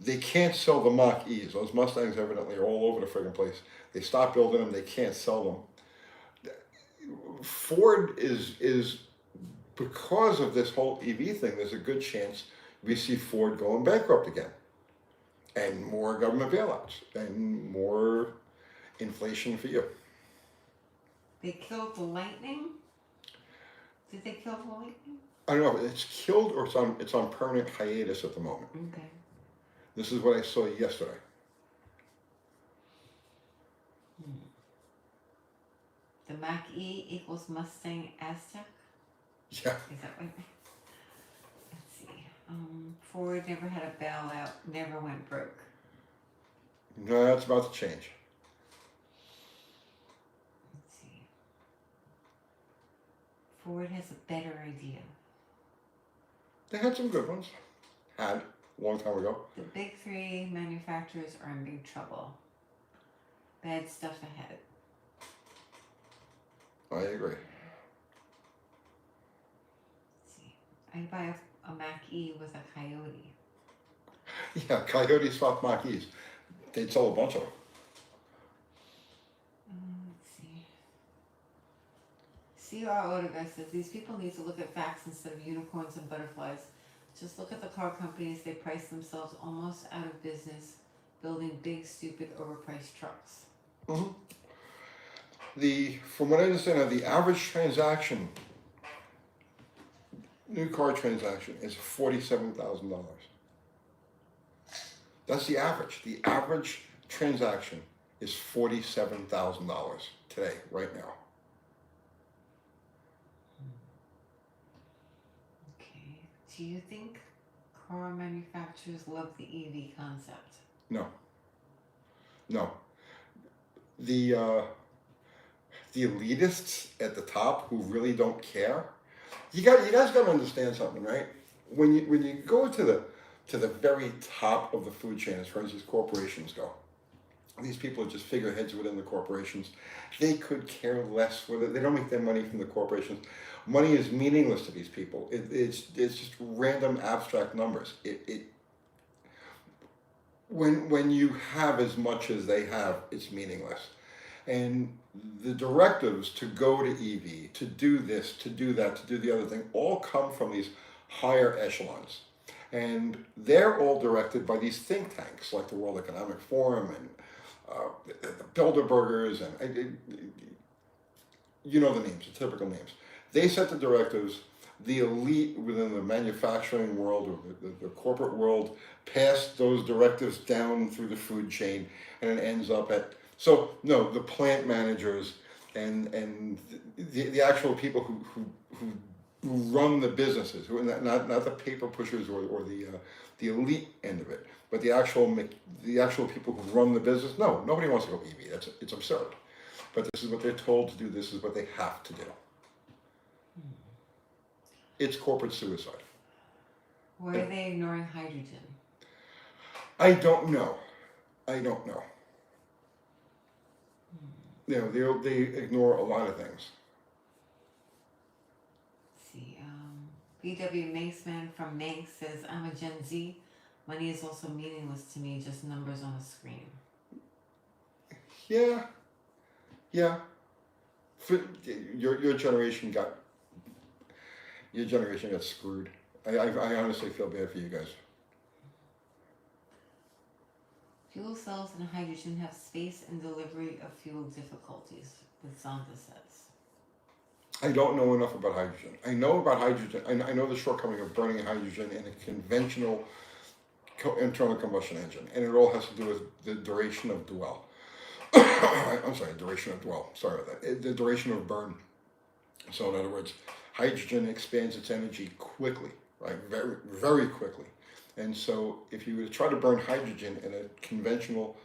They can't sell the Mach-E's. Those Mustangs evidently are all over the friggin' place. They stopped building them. They can't sell them. Ford is because of this whole EV thing, there's a good chance we see Ford going bankrupt again. And more government bailouts. And more inflation for you.
They killed the Lightning? Did they kill the Lightning?
I don't know if it's killed or it's on permanent hiatus at the moment.
Okay.
This is what I saw yesterday.
The Mach-E equals Mustang Aztec?
Yeah.
Is that what? Let's see. Ford never had a bailout, never went broke.
No, that's about to change.
Let's see. Ford has a better idea.
They had some good ones. Had a long time ago.
The big three manufacturers are in big trouble. Bad stuff ahead.
I agree.
Let's see. I'd buy a Mach-E with a Coyote.
Yeah, Coyote swapped Mach-E's. They'd sell a bunch of them.
Let's see. CR Autoguy says these people need to look at facts instead of unicorns and butterflies. Just look at the car companies. They price themselves almost out of business building big, stupid, overpriced trucks.
Mm-hmm. From what I understand, the average transaction new car transaction is $47,000. That's the average. The average transaction is $47,000 today, right now.
Okay. Do you think car manufacturers love the EV concept?
No. The elitists at the top who really don't care. You guys got to understand something, right? When you go to the very top of the food chain, as far as these corporations go, these people are just figureheads within the corporations. They could care less whether they don't make their money from the corporations. Money is meaningless to these people. It's just random abstract numbers. When you have as much as they have, it's meaningless. And the directives to go to EV, to do this, to do that, to do the other thing, all come from these higher echelons. And they're all directed by these think tanks like the World Economic Forum and the Bilderbergers, and you know the names, the typical names. They set the directives. The elite within the manufacturing world or the corporate world pass those directives down through the food chain, and it ends up at, so no, the plant managers and the actual people who run the businesses, who not the paper pushers or the elite end of it, but the actual people who run the business. No, nobody wants to go EV. It's absurd. But this is what they're told to do. This is what they have to do. It's corporate suicide.
Why are they ignoring hydrogen?
I don't know. You know, they ignore a lot of things.
Let's see, BW Maceman from Manx says, I'm a Gen Z. Money is also meaningless to me, just numbers on a screen.
Yeah. Your generation got screwed. I honestly feel bad for you guys.
Fuel cells and hydrogen have space and delivery of fuel difficulties, Santa says.
I don't know enough about hydrogen. I know about hydrogen. I know the shortcoming of burning hydrogen in a conventional internal combustion engine, and it all has to do with the duration of dwell. I'm sorry, duration of dwell. Sorry about that. The duration of burn. So in other words, hydrogen expands its energy quickly, right? Very, very quickly. And so if you were to try to burn hydrogen in a conventional,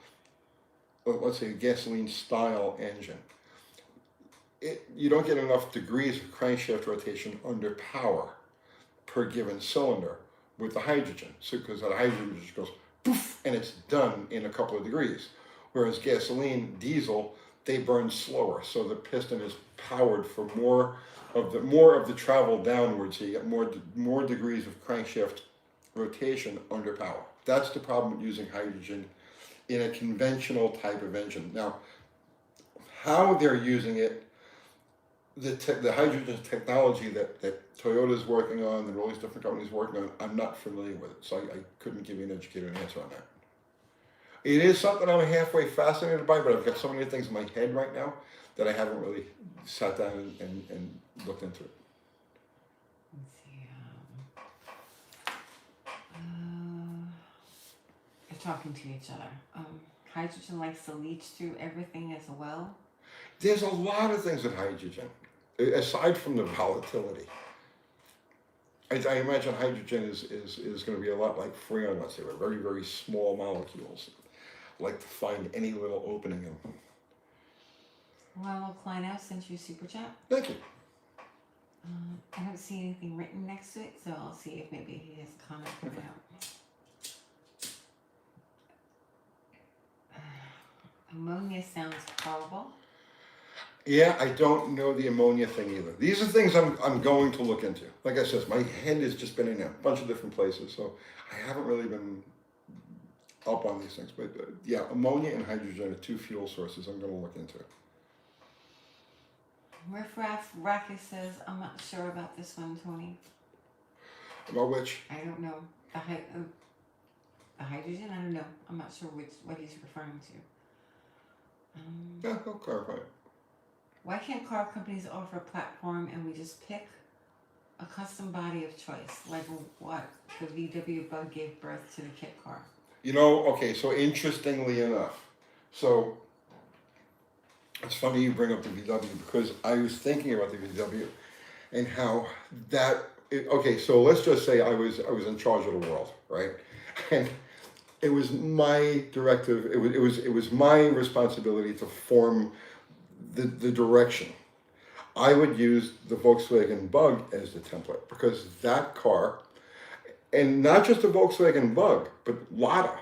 let's say a gasoline style engine, you don't get enough degrees of crankshaft rotation under power per given cylinder with the hydrogen. So because the hydrogen just goes poof and it's done in a couple of degrees. Whereas gasoline, diesel, they burn slower. So the piston is powered for more of the travel downwards. So you get more degrees of crankshaft rotation under power. That's the problem with using hydrogen in a conventional type of engine. Now, how they're using it, the hydrogen technology that Toyota's working on, and all these different companies working on, I'm not familiar with it, so I couldn't give you an educated answer on that. It is something I'm halfway fascinated by, but I've got so many things in my head right now that I haven't really sat down and looked into it.
Let's see. They're talking to each other. Hydrogen likes to leach through everything as well.
There's a lot of things with hydrogen, aside from the volatility. I imagine hydrogen is going to be a lot like Freon, let's say, with very, very small molecules. Like to find any little opening in them.
Ronald Kleinow sent you a super chat.
Thank you.
I don't see anything written next to it, so I'll see if maybe he has a comment coming out. Ammonia sounds horrible.
Yeah, I don't know the ammonia thing either. These are things I'm going to look into. Like I said, my head has just been in a bunch of different places, so I haven't really been up on these things. But yeah, ammonia and hydrogen are two fuel sources I'm going to look into.
Riff Raff Racket says, I'm not sure about this one, Tony.
About which?
I don't know. The hydrogen? I don't know. I'm not sure what he's referring to.
Yeah, I'll clarify it.
Why can't car companies offer a platform and we just pick? a custom body of choice, like what the VW Bug gave birth to the kit car.
You know, okay, so interestingly enough, so it's funny you bring up the VW because I was thinking about the VW and how okay, so let's just say I was in charge of the world, right? And it was my directive, it was my responsibility to form the direction. I would use the Volkswagen Bug as the template because that car, and not just the Volkswagen Bug, but Lada,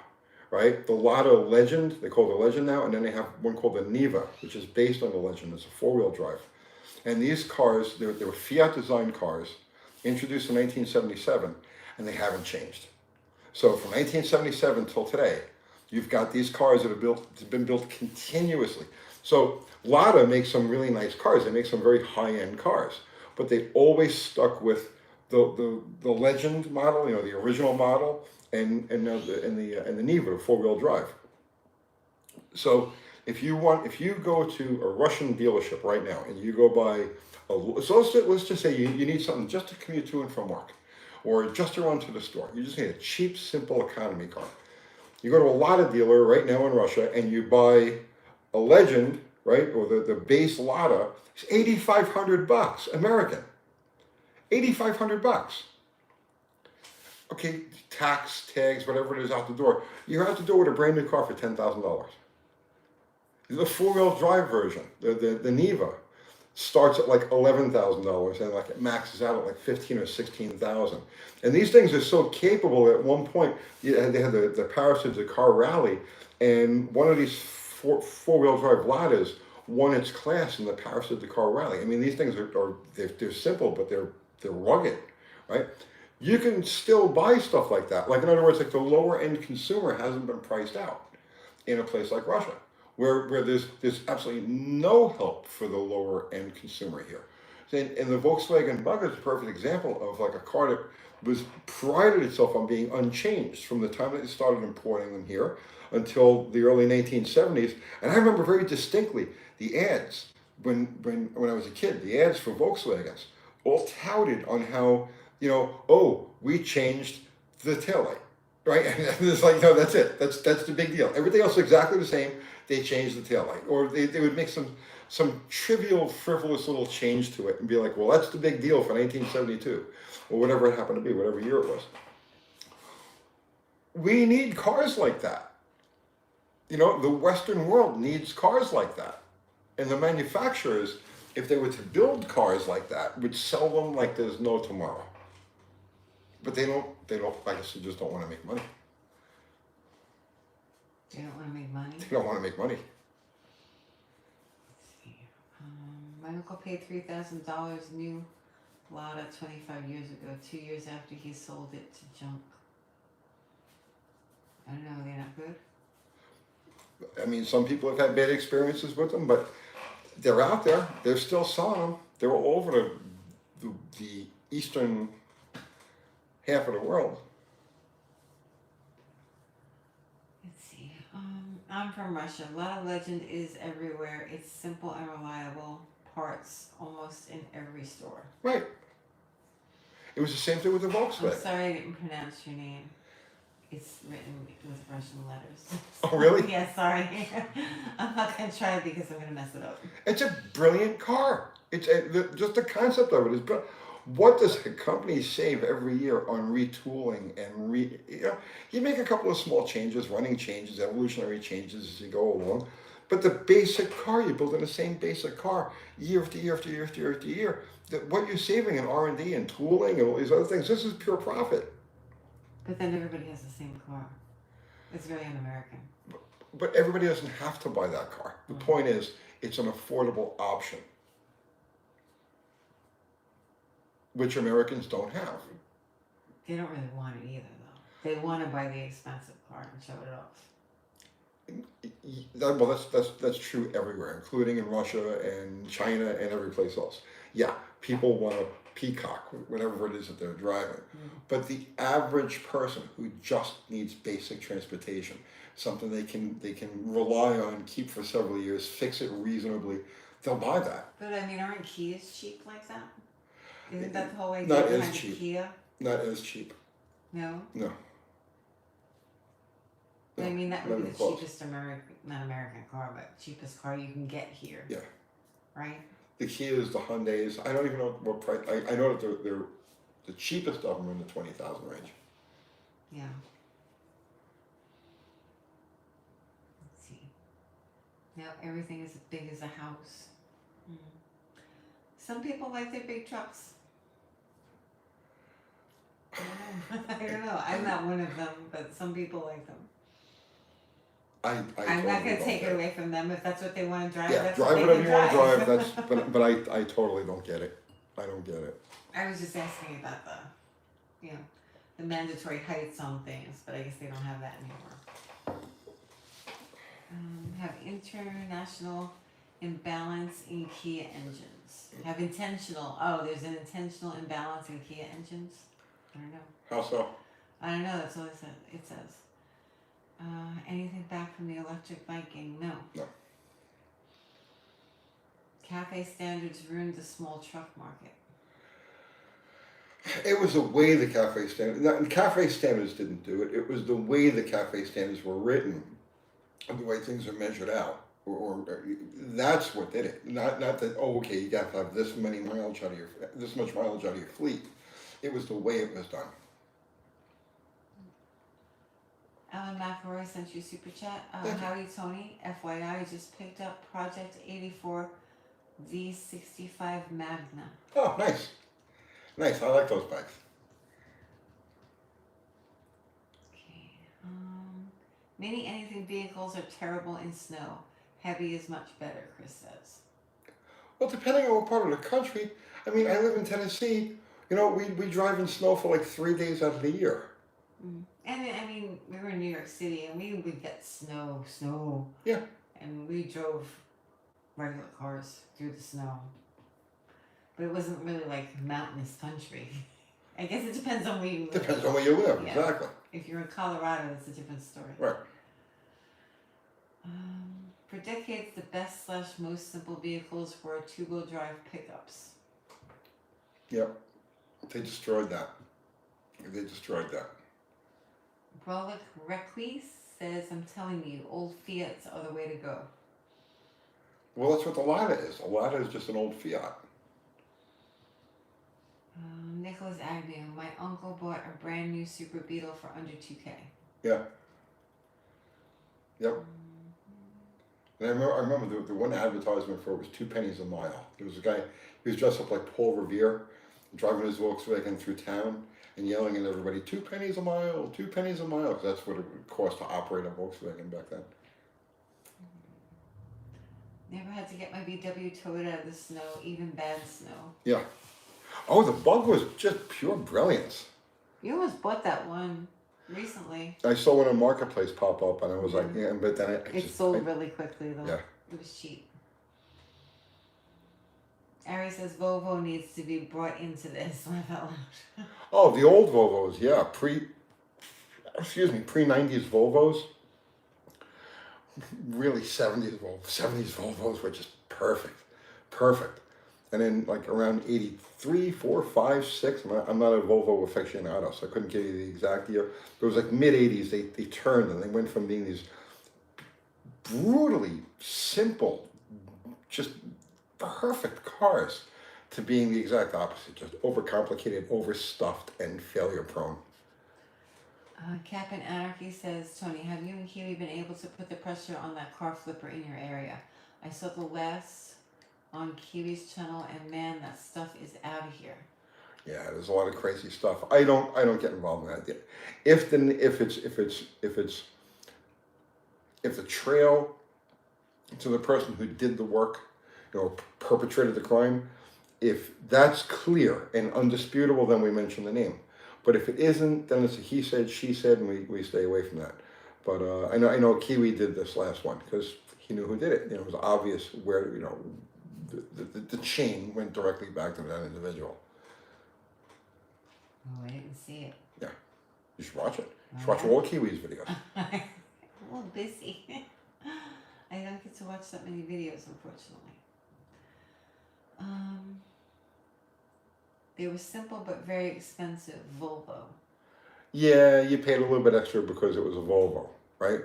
right? The Lada Legend, they call it the Legend now, and then they have one called the Niva, which is based on the Legend. It's a four-wheel drive. And these cars, they were Fiat designed cars, introduced in 1977, and they haven't changed. So from 1977 till today, you've got these cars that have been built continuously. So Lada makes some really nice cars. They make some very high-end cars, but they always stuck with the Legend model, you know, the original model, and the Niva, the four-wheel drive. So if you go to a Russian dealership right now and you go buy so let's just say you need something just to commute to and from work, or just to run to the store. You just need a cheap, simple economy car. You go to a Lada dealer right now in Russia and you buy a Legend, right, or the base Lada. It's $8,500 American. $8,500. Okay, tax, tags, whatever it is out the door. You're out the door with a brand new car for $10,000. The four-wheel drive version, the Niva, starts at like $11,000 and like it maxes out at like $15,000 or $16,000. And these things are so capable. At one point, they had the Paris Dakar Rally, and one of these four-wheel drive Ladas won its class in the Paris Dakar Rally. I mean, these things they're simple, but they're rugged, right? You can still buy stuff like that. Like, in other words, like the lower end consumer hasn't been priced out in a place like Russia, where there's absolutely no help for the lower end consumer here. And the Volkswagen Bug is a perfect example of like a car that was prided itself on being unchanged from the time that they started importing them here until the early 1970s. And I remember very distinctly the ads when I was a kid, the ads for Volkswagens all touted on how, you know, oh, we changed the taillight, right? And it's like, no, that's it. That's the big deal. Everything else is exactly the same. They changed the taillight, or they would make some trivial, frivolous little change to it and be like, well, that's the big deal for 1972, or whatever it happened to be, whatever year it was. We need cars like that. You know, the Western world needs cars like that. And the manufacturers, if they were to build cars like that, would sell them like there's no tomorrow. But they don't, I guess they just don't want to make money.
They don't want to make money?
They don't want to make money.
Let's see. My uncle paid $3,000 new Lada 25 years ago, 2 years after he sold it to junk. I don't know, they're not good?
I mean, some people have had bad experiences with them, but they're out there. They're still selling them. They're all over the eastern half of the world.
Let's see. I'm from Russia. Lada Legend is everywhere. It's simple and reliable. Parts almost in every store.
Right. It was the same thing with the Volkswagen.
I'm sorry I didn't pronounce your name. It's written with Russian letters.
Oh, really?
Yeah, sorry. I'm not going to try it because I'm going to mess it up.
It's a brilliant car. It's just the concept of it is brilliant. What does a company save every year on retooling and you make a couple of small changes, running changes, evolutionary changes as you go along, but the basic car, you're building the same basic car year after year after year after year after year. What you're saving in R&D and tooling and all these other things, this is pure profit.
But then everybody has the same car. It's very un-American.
But everybody doesn't have to buy that car. The point is, it's an affordable option, which Americans don't have.
They don't really want it either, though. They want to buy the expensive car and show it off.
Well, that's true everywhere, including in Russia and China and every place else. Yeah, people want a Peacock, whatever it is that they're driving. But the average person who just needs basic transportation, something they can rely on, keep for several years, fix it reasonably, they'll buy that.
But I mean, aren't Kias cheap like that? Isn't that the whole idea
Not as
behind the
cheap.
Kia?
Not as cheap.
No?
No.
I mean, that
not
would be
even
the
close.
cheapest not American car, but cheapest car you can get here.
Yeah.
Right?
The Kias, the Hyundais, I don't even know what price. I know that they're the cheapest of them are in the 20,000 range.
Yeah. Let's see. Now everything is as big as a house. Some people like their big trucks. I don't know. I'm not one of them, but some people like them. I'm
totally
not going to
don't
take
get
it away from them. If that's what they want to drive,
Yeah,
that's
drive
what they
whatever
can
you want to
drive.
drive. But I totally don't get it. I don't get it.
I was just asking about the mandatory heights on things, but I guess they don't have that anymore. Have international imbalance in Kia engines. Have intentional. Oh, there's an intentional imbalance in Kia engines. I don't know.
How so?
I don't know. That's all it says. Anything back from the electric Viking? No.
No.
Cafe standards ruined the small truck market.
It was the way the cafe standards. Cafe standards didn't do it. It was the way the cafe standards were written, and the way things are measured out. Or that's what did it. Not that okay, you got to have this much mileage out of your fleet. It was the way it was done.
Alan McElroy sent you a super chat. Howdy Tony, FYI, just picked up Project 84 V65 Magna.
Oh, nice. Nice, I like those bikes.
Okay. Many anything vehicles are terrible in snow. Heavy is much better, Chris says.
Well, depending on what part of the country. I mean, I live in Tennessee. You know, we drive in snow for like 3 days out of the year.
And I mean, we were in New York City, and we would get snow.
Yeah.
And we drove regular cars through the snow. But it wasn't really like mountainous country. I guess it depends on where you live.
Depends on where you live,
Yeah.
exactly.
If you're in Colorado, it's a different story.
Right.
For decades, the best / most simple vehicles were two-wheel drive pickups.
Yep. They destroyed that.
Brolic Requis says, I'm telling you, old Fiats are the way to go.
Well, that's what the Lada is. A Lada is just an old Fiat.
Nicholas Agnew, my uncle bought a brand new Super Beetle for under $2,000.
Yeah. Yep. And I remember the one advertisement for it was 2 pennies a mile. There was a guy, he was dressed up like Paul Revere, driving his Volkswagen through town and yelling at everybody, 2 pennies a mile, 2 pennies a mile, because that's what it would cost to operate a Volkswagen back then.
Never had to get my VW towed out of the snow, even bad snow.
Yeah. Oh, the Bug was just pure brilliance.
You almost bought that one recently.
I saw one on Marketplace pop up, and I was like, yeah, but then
It sold really quickly, though.
Yeah.
It was cheap. Ari says Volvo needs to be brought into this. Laugh out loud.
Oh, the old Volvos, yeah. Pre-90s Volvos. Really 70s Volvos were just perfect. And then like around 83, 4, 5, 6, I'm not a Volvo aficionado, so I couldn't give you the exact year. It was like mid-80s, they turned and they went from being these brutally simple, just perfect cars to being the exact opposite, just overcomplicated, overstuffed, and failure prone.
Captain Anarchy says, Tony, have you and Kiwi been able to put the pressure on that car flipper in your area? I saw the last on Kiwi's channel, and man, that stuff is out of here.
Yeah, there's a lot of crazy stuff. I don't get involved in that. If the trail to the person who did the work, perpetrated the crime, if that's clear and undisputable, then we mention the name. But if it isn't, then it's a he said, she said, and we stay away from that. But I know Kiwi did this last one because he knew who did it. It was obvious where the chain went directly back to that individual.
Oh, I didn't see it.
Yeah, you should watch it. You should watch all Kiwi's videos.
I'm a little busy. I don't get to watch that many videos, unfortunately. They were simple but very expensive. Volvo.
Yeah, you paid a little bit extra because it was a Volvo, right?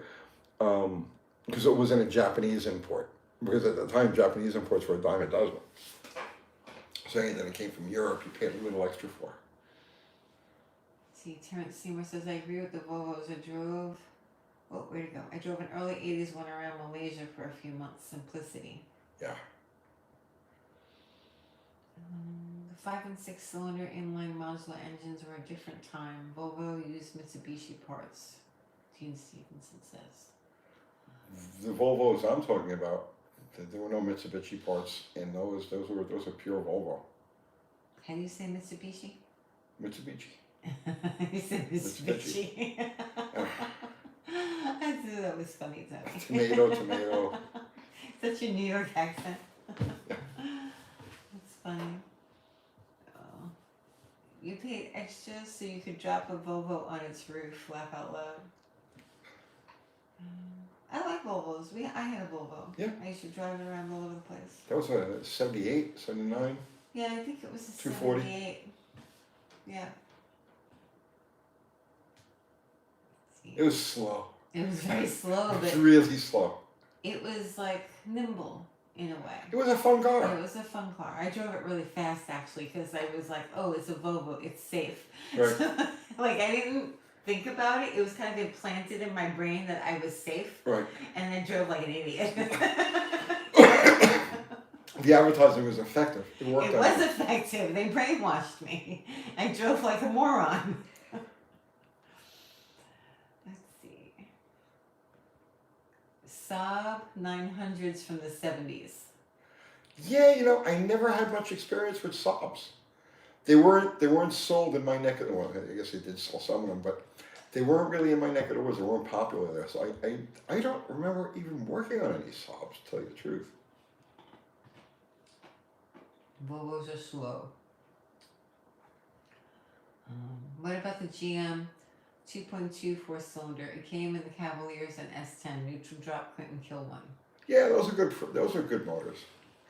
Because it wasn't a Japanese import. Because at the time, Japanese imports were a dime a dozen. So anything that came from Europe, you paid a little extra for.
See, Terrence Seymour says, I agree with the Volvos. I drove, oh, where'd it go? I drove an early 80s one around Malaysia for a few months. Simplicity.
Yeah.
The 5 and 6 cylinder inline modular engines were a different time. Volvo used Mitsubishi parts. Gene Stevenson says.
The Volvos I'm talking about, there were no Mitsubishi parts in those. Those were pure Volvo.
How do you say Mitsubishi?
Mitsubishi.
You said Mitsubishi. I thought that was funny, Tony.
Tomato.
Such a New York accent. That's funny. Oh. You paid extra so you could drop a Volvo on its roof. Laugh out loud. I like Volvos. I had a Volvo.
Yeah.
I used to drive it around all over the place.
That was a 78, 79.
Yeah, I think it was a
240.
78. Yeah.
It was slow.
It was very slow,
It was
but
really slow.
it was like nimble in a way.
It was a fun car.
It was a fun car. I drove it really fast actually because I was like, oh, it's a Volvo, it's safe.
Right.
Like I didn't think about it. It was kind of implanted in my brain that I was safe.
Right.
And I drove like an idiot.
The advertising was effective. It worked.
It was effective. They brainwashed me. I drove like a moron. Let's see. Saab 900s from the 70s.
Yeah, I never had much experience with Saabs. They weren't sold in my neck of the woods. I guess they did sell some of them, but they weren't really in my neck of the woods. They weren't popular there. So I don't remember even working on any Saabs, to tell you the truth.
Volvos are slow. What about the GM 2.2 4-cylinder? It came in the Cavaliers and S10. Neutral drop couldn't kill one.
Yeah, those are good motors.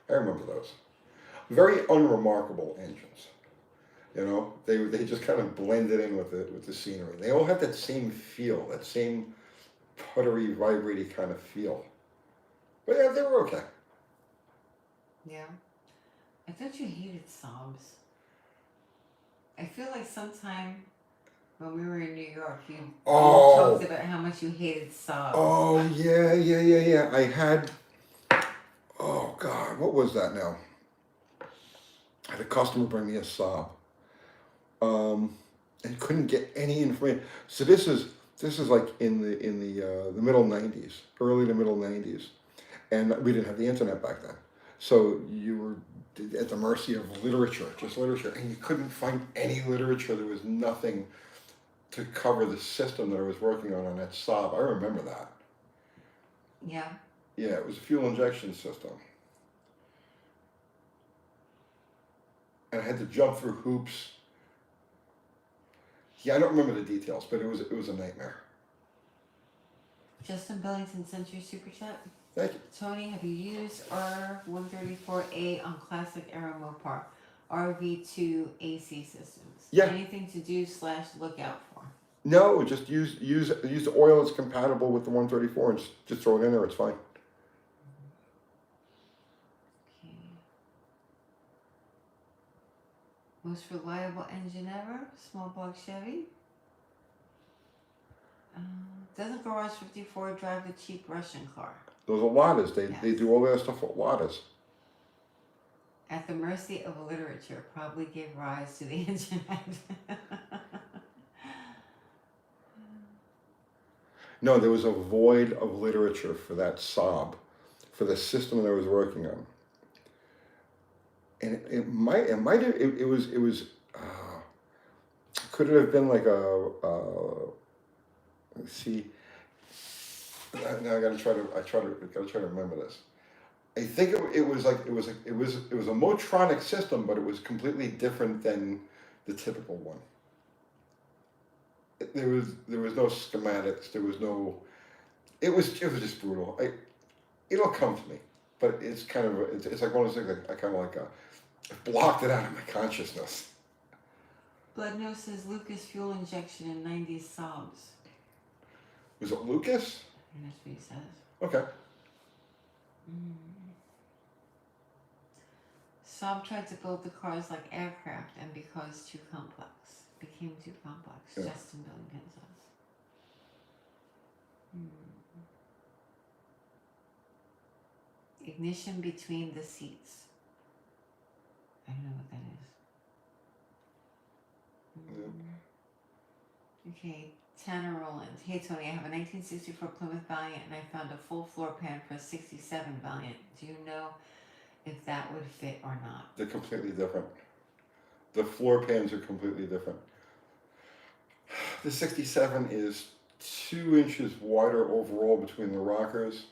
I remember those. Very unremarkable engines. They just kind of blended in with the scenery. They all had that same feel, that same puttery, vibraty kind of feel. But yeah, they were okay.
Yeah. I thought you hated Saabs. I feel like sometime when we were in New York, you talked about how much you hated Saabs.
Oh, yeah. I had, oh God, what was that now? I had a customer bring me a Saab. And couldn't get any information. So this is like in the middle 90s, early to middle 90s. And we didn't have the internet back then. So you were at the mercy of literature, just literature, and you couldn't find any literature. There was nothing to cover the system that I was working on that Saab. I remember that.
Yeah.
Yeah, it was a fuel injection system. And I had to jump through hoops. Yeah, I don't remember the details, but it was a nightmare.
Justin Billington sent you a super chat.
Thank you.
Tony, have you used R134A on classic Aero Mopar RV2 AC systems?
Yeah.
Anything to do / look out for?
No, just use the oil that's compatible with the 134 and just throw it in there. It's fine.
Okay. Most reliable engine ever? Small block Chevy? Doesn't Garage 54 drive the cheap Russian car?
Those are Ladas. They do all that stuff with Ladas.
At the mercy of literature, probably gave rise to the internet.
No, there was a void of literature for that Saab, for the system that I was working on. And could it have been like let's see. Now I gotta try to remember this. I think it was a Motronic system, but it was completely different than the typical one. There was no schematics. There was no. It was just brutal. It'll come to me, but it's kind of it's like one of those things I kind of blocked it out of my consciousness.
Blood Nose says Lucas fuel injection in 90s sobs.
Was it Lucas?
And that's what he says.
Okay.
Saab tried to build the cars like aircraft, and because too complex. Became too complex.
Yeah.
Justin Billington says. Ignition between the seats. I don't know what that is. Okay, Tanner Roland. Hey Tony, I have a 1964 Plymouth Valiant and I found a full floor pan for a 67 Valiant. Do you know if that would fit or not?
They're completely different. The floor pans are completely different. The 67 is 2 inches wider overall between the rockers,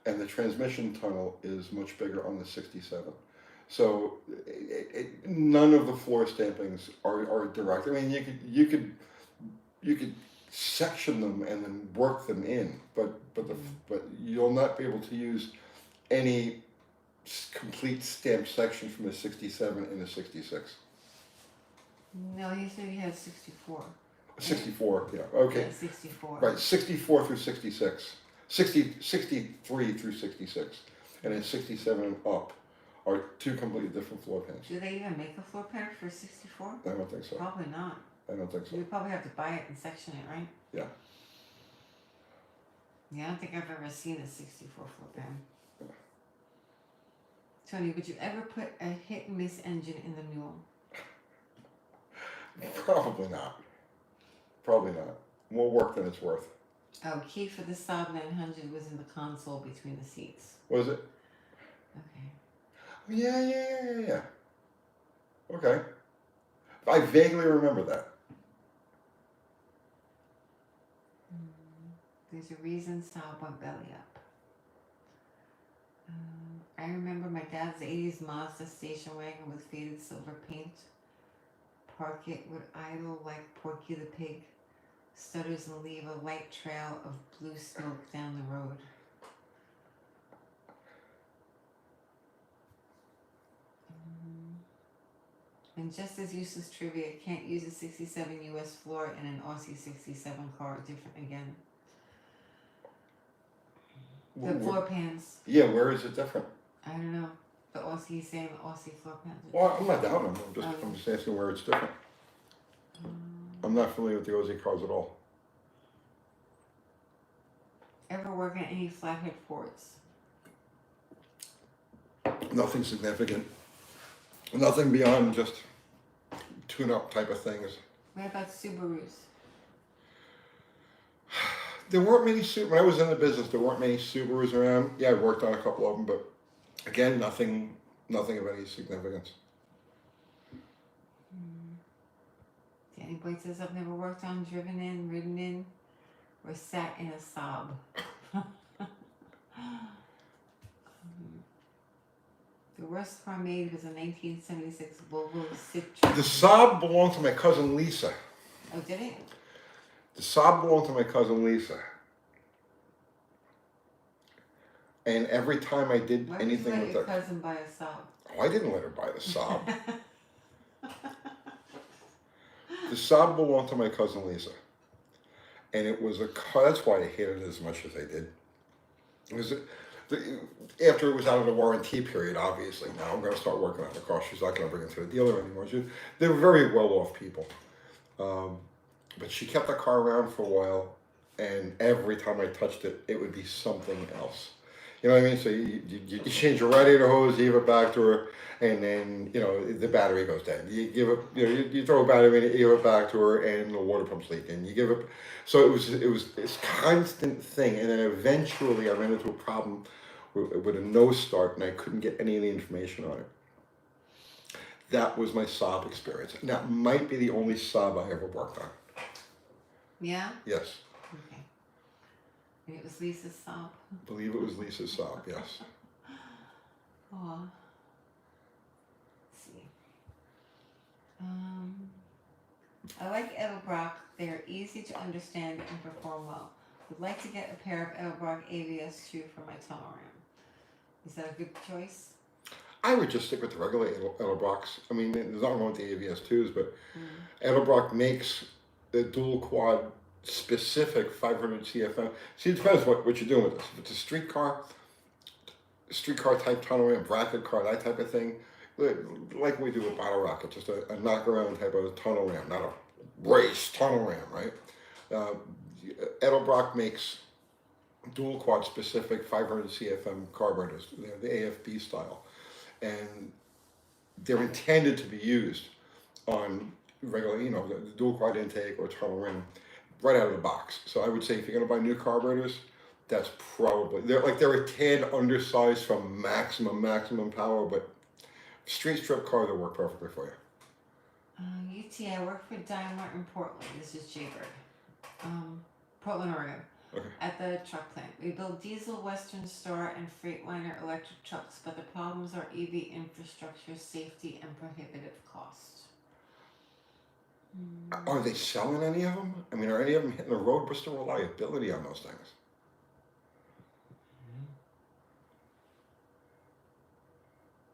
and the transmission tunnel is much bigger on the 67. So none of the floor stampings are direct. I mean, you could section them and then work them in, but you'll not be able to use any complete stamp section from the 67 and the 66.
No, he said he had 64.
64, yeah, okay.
Yeah, 64.
Right, 64 through 66. 63 through 66. And then 67 and up are 2 completely different floor pans.
Do they even make a floor pan for 64?
I don't think so.
Probably not.
I don't think so.
You probably have to buy it and section it, right?
Yeah.
Yeah, I don't think I've ever seen a 64 floor pan. Tony, would you ever put a hit and miss engine in the Mule?
Probably not. Probably not. More work than it's worth.
Oh, key for the Saab 900 was in the console between the seats.
Was it?
Okay.
Yeah. Okay. I vaguely remember that.
There's a reason Saab went belly up. I remember my dad's 80s Mazda station wagon with faded silver paint. Park it would idle like Porky the Pig. Stutters and leave a light trail of blue smoke down the road. And just as useless trivia, can't use a 67 US floor in an Aussie 67 car. Different again. The floor pans.
Yeah, where is it different?
I don't know. The Aussie, saying the Aussie floor pans.
Well, I'm not doubting them. I'm just asking where it's different. I'm not familiar with the Aussie cars at all.
Ever work on any flathead Fords?
Nothing significant. Nothing beyond just tune-up type of things.
What about Subarus?
There weren't many when I was in the business. There weren't many Subarus around. Yeah, I worked on a couple of them, but again, nothing of any significance.
Danny Boyd says I've never worked on, driven in, ridden in, or sat in a Saab. The worst car made was a 1976 Volvo Citroen.
The Saab belonged to my cousin Lisa.
Oh, did it?
The Saab belonged to my cousin Lisa. And every time I did
Why
anything
did you
with
let your
that,
cousin buy a Saab?
oh, I didn't let her buy the Saab. The Saab belonged to my cousin Lisa. And it was a car, that's why I hated it as much as I did. It was after it was out of the warranty period, obviously, now I'm going to start working on the car. She's not going to bring it to the dealer anymore. They were very well-off people. But she kept the car around for a while, and every time I touched it, it would be something else. You know what I mean? So you change your radiator hose, you give it back to her, and then, the battery goes dead. You give it, you throw a battery in it, you give it back to her, and the water pump's leaking. You give it, so it was this constant thing, and then eventually I ran into a problem with a no start, and I couldn't get any of the information on it. That was my Saab experience. And that might be the only Saab I ever worked on.
Yeah?
Yes.
Okay. And it was Lisa's Saab?
I believe it was Lisa's Saab, yes.
Oh. Let's see. I like Edelbrock. They're easy to understand and perform well. Would like to get a pair of Edelbrock ABS shoe for my tunnel ram. Is that a good choice?
I would just stick with the regular Edelbrocks. I mean, there's nothing wrong with the AVS2s, but Edelbrock makes the dual quad specific 500 CFM. See, it depends what you're doing with this. If it's a streetcar type tunnel ram, bracket car, that type of thing, like we do with Bottle Rocket, just a knock around type of tunnel ram, not a race tunnel ram, right? Edelbrock makes dual quad specific 500 CFM carburetors. They're the AFB style, and they're intended to be used on regular, the dual quad intake or tunnel rim right out of the box. So I would say if you're going to buy new carburetors, that's probably they're a tad undersized from maximum power, but street strip car that work perfectly for you.
UT, I work for Daimler in Portland. This is Jaybird. Portland, Oregon.
Okay.
At the truck plant. We build diesel, Western Star, and Freightliner electric trucks, but the problems are EV infrastructure, safety, and prohibitive cost.
Are they selling any of them? I mean, are any of them hitting the road? What's the reliability on those things?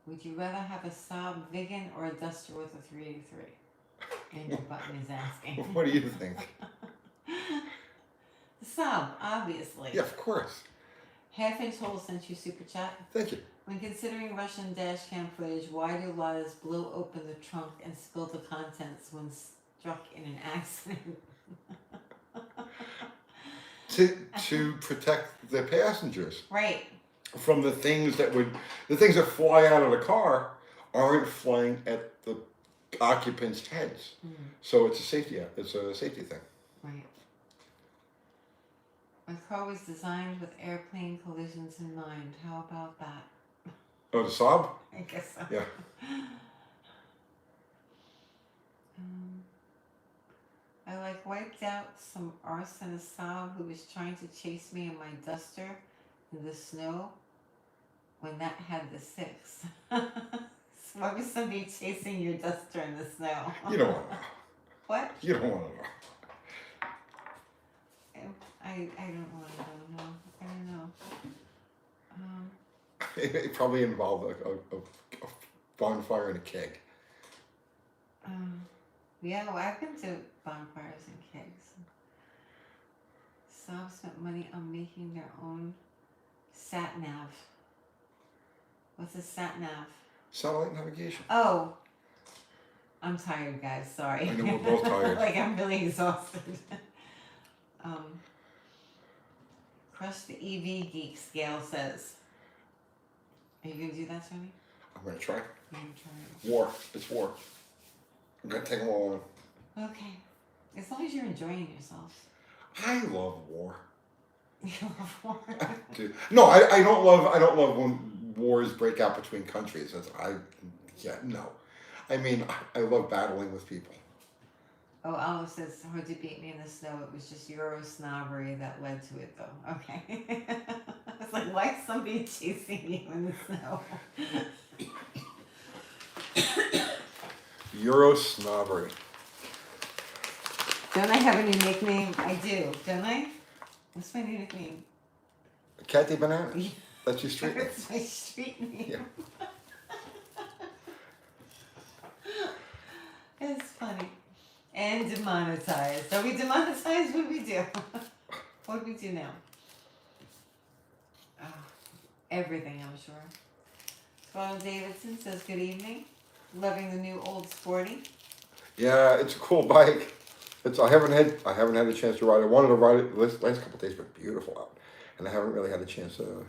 Would you rather have a Saab Vigan or a Duster with a 383? Andrew Button is asking.
What do you think?
The Saab, obviously.
Yeah, of course.
Half-inch hole sent you super chat.
Thank you.
When considering Russian dash cam footage, why do lawyers blow open the trunk and spill the contents when struck in an accident?
To protect the passengers.
Right.
From the things that fly out of the car aren't flying at the occupants' heads. So it's a safety thing.
Right. My car was designed with airplane collisions in mind. How about that?
Oh, the Saab?
I guess so.
Yeah.
I wiped out some arse in a Saab who was trying to chase me in my Duster in the snow when that had the 6. So why was somebody chasing your Duster in the snow?
You don't want to know.
What?
You don't want to know.
I don't want to know. No, I don't know.
It probably involved a bonfire and a keg.
Yeah, well, I've been to bonfires and kegs. Saab spent money on making their own sat nav. What's a sat nav?
Satellite navigation.
Oh, I'm tired, guys. Sorry.
I know we're both tired.
I'm really exhausted. Crush the EV geek, Scale says. Are you gonna do that, Tony?
I'm gonna try.
You're gonna try.
War. It's war. I'm gonna take them all on.
Okay. As long as you're enjoying yourself.
I love war.
You love war.
No, I don't love when wars break out between countries. No. I mean, I love battling with people.
Oh, Olive says, hard to beat me in the snow. It was just Euro snobbery that led to it, though. Okay. It's like, why is somebody chasing you in the snow?
Euro snobbery.
Don't I have a new nickname? I do, don't I? What's my new nickname?
Kathy Banana. That's your street name.
That's my street name.
Yeah.
It's funny. And demonetized. Are we demonetized? What do we do? What do we do now? Oh, everything, I'm sure. Ronald Davidson says, good evening. Loving the new Old Sporty.
Yeah, it's a cool bike. I haven't had a chance to ride it. I wanted to ride it the last couple of days, but beautiful out. And I haven't really had a chance to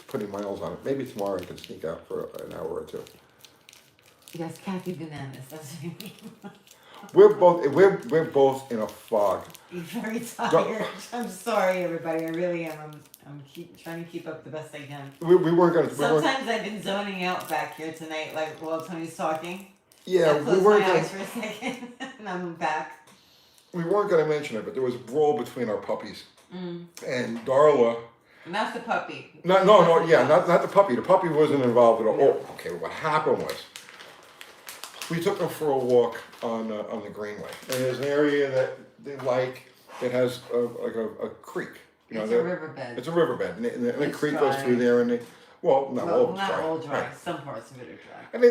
put any miles on it. Maybe tomorrow I can sneak out for an hour or two.
Yes, Kathy Bananas, that's what I mean.
We're both in a fog.
You're very tired. I'm sorry, everybody. I really am. I'm trying to keep up the best I can.
We weren't gonna.
Sometimes I've been zoning out back here tonight, like while Tony's talking.
Yeah,
I closed my eyes for a second, and I'm back.
We weren't gonna mention it, but there was a brawl between our puppies, and Darla.
Not the puppy.
Not the puppy. The puppy wasn't involved at all. Oh, okay. What happened was, we took them for a walk on the Greenway, and there's an area that they like that has a creek.
It's a riverbed.
It's a riverbed, and a creek
dry.
goes through there, and Well, not all of it's
not
dry.
all dry.
Right.
Some parts of it are dry.
And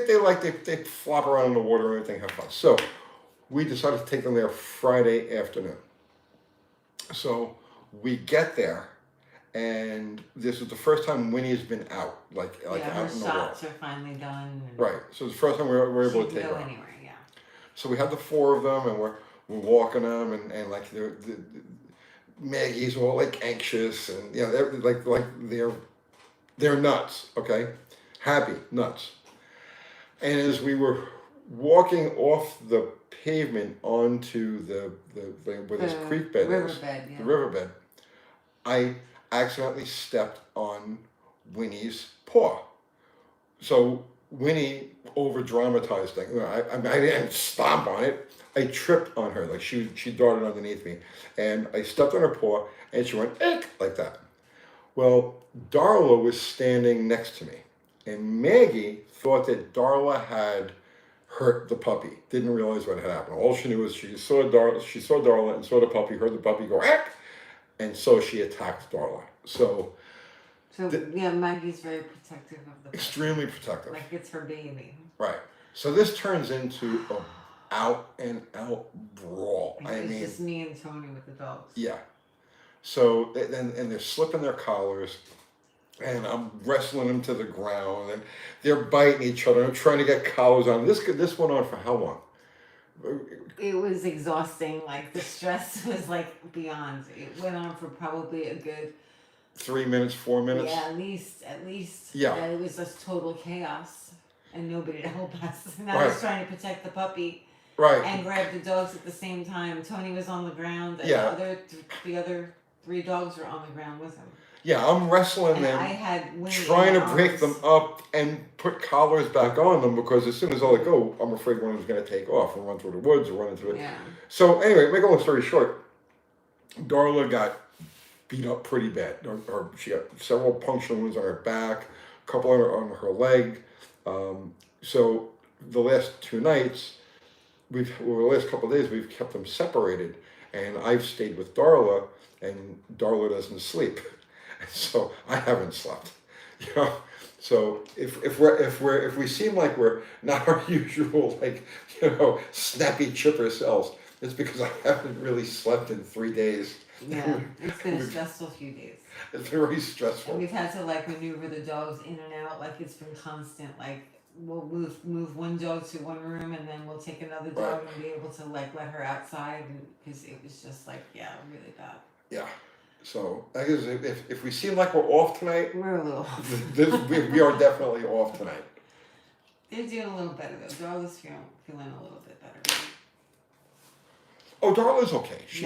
they flop around in the water and everything, have fun. So we decided to take them there Friday afternoon. So we get there, and this is the first time Winnie's been out, like
Yeah,
out
her
in the world.
shots are finally done. And
Right. So it's the first time we were able
she
to
can
take
go
her out.
anywhere, yeah.
So we had the 4 of them, and we're walking them, and like Maggie's all like anxious, and they're nuts, okay, happy nuts. And as we were walking off the pavement onto where this creek bed is, the riverbed, I accidentally stepped on Winnie's paw. So Winnie over dramatized things. I didn't stomp on it. I tripped on her, like she darted underneath me, and I stepped on her paw, and she went eek, like that. Well, Darla was standing next to me, and Maggie thought that Darla had hurt the puppy. Didn't realize what had happened. All she knew was she saw Darla and saw the puppy, heard the puppy go eek, and so she attacked Darla. So
Maggie's very protective of the puppy.
Extremely protective.
Like it's her baby.
Right. So this turns into a out and out brawl.
It's just me and Tony with the dogs.
Yeah. So and they're slipping their collars, and I'm wrestling them to the ground, and they're biting each other. I'm trying to get collars on. This went on for how long?
It was exhausting. Like the stress was like beyond. It went on for probably a good
3 minutes, 4 minutes.
Yeah, at least.
Yeah.
It was just total chaos, and nobody to help us. And I was trying to protect the puppy.
Right.
And grab the dogs at the same time. Tony was on the ground, and the other 3 dogs were on the ground with him.
Yeah, I'm wrestling
and
them,
I had Winnie
trying to break them up and put collars back on them, because as soon as I let go, I'm afraid one of them's going to take off and run through the woods or run into it.
Yeah.
So anyway, make a long story short, Darla got beat up pretty bad. She got several puncture wounds on her back, a couple on her leg. So the last 2 nights, the last couple of days, we've kept them separated, and I've stayed with Darla, and Darla doesn't sleep, so I haven't slept. So if we seem like we're not our usual snappy chipper selves, it's because I haven't really slept in 3 days.
Yeah, it's been a stressful few days.
It's been really stressful.
And we've had to maneuver the dogs in and out. Like it's been constant. Like we'll move one dog to one room, and then we'll take another dog and be able to let her outside, because it was just really bad.
Yeah. So I guess if we seem like we're off tonight,
we're a little off.
we are definitely off tonight.
They're doing a little better though. Darla's feeling a little bit better.
Oh, Darla's okay.
She's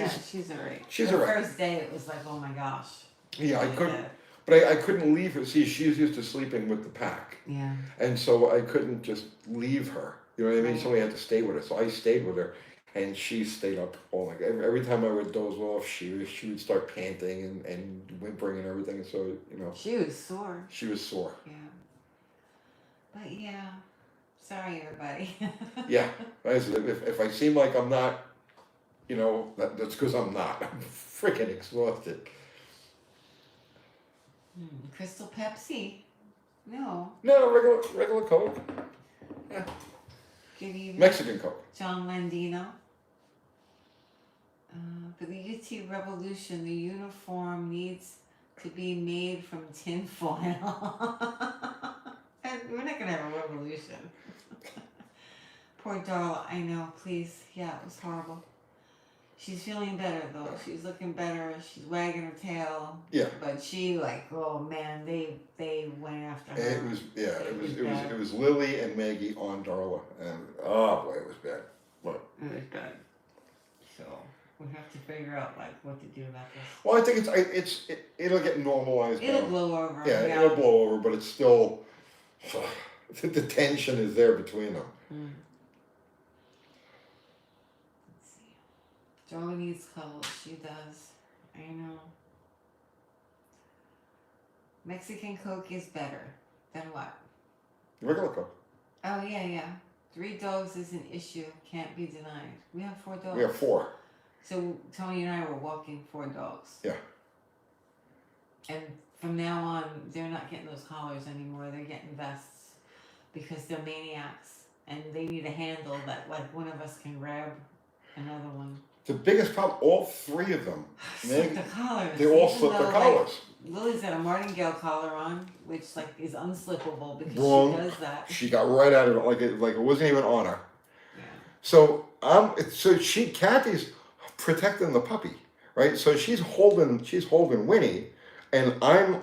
alright.
She's
the
alright.
First day it was like, oh my gosh.
Yeah, I couldn't. But I couldn't leave her. See, she's used to sleeping with the pack.
Yeah.
And so I couldn't just leave her. You know what I mean?
Right.
Somebody had to stay with her. So I stayed with her, and she stayed up all night. Every time I would doze off, she would start panting and whimpering and everything. So,
She was sore.
She was sore.
Yeah. But yeah. Sorry, everybody.
Yeah. If I seem like I'm not, that's because I'm not. I'm freaking exhausted.
Crystal Pepsi? No.
No, regular Coke. Yeah.
Good evening.
Mexican Coke.
John Landino. For the UT Revolution, the uniform needs to be made from tinfoil. We're not going to have a revolution. Poor Darla, I know, please. Yeah, it was horrible. She's feeling better though. She's looking better. She's wagging her tail.
Yeah.
But she oh man, they went after her.
It was Lily and Maggie on Darla, and oh boy, it was bad. What?
It was bad. So we have to figure out what to do about this.
Well, I think it'll get normalized.
It'll blow over.
Yeah, it'll blow over, but it's still the tension is there between them.
Mm. Darla needs cuddles. She does. I know. Mexican Coke is better than what?
Regular Coke.
Oh, yeah. 3 dogs is an issue. Can't be denied. We have 4 dogs.
We have 4.
So Tony and I were walking 4 dogs.
Yeah.
And from now on, they're not getting those collars anymore. They're getting vests because they're maniacs and they need a handle that like one of us can grab another one.
The biggest problem, all three of them,
Slip the collars.
they all
Even
slip their
though,
collars.
Like, Lily's got a martingale collar on, which like is unslippable because
Wrong.
she does that.
She got right out of it like it wasn't even on her.
Yeah.
So Kathy's protecting the puppy, right? So she's holding Winnie, and I'm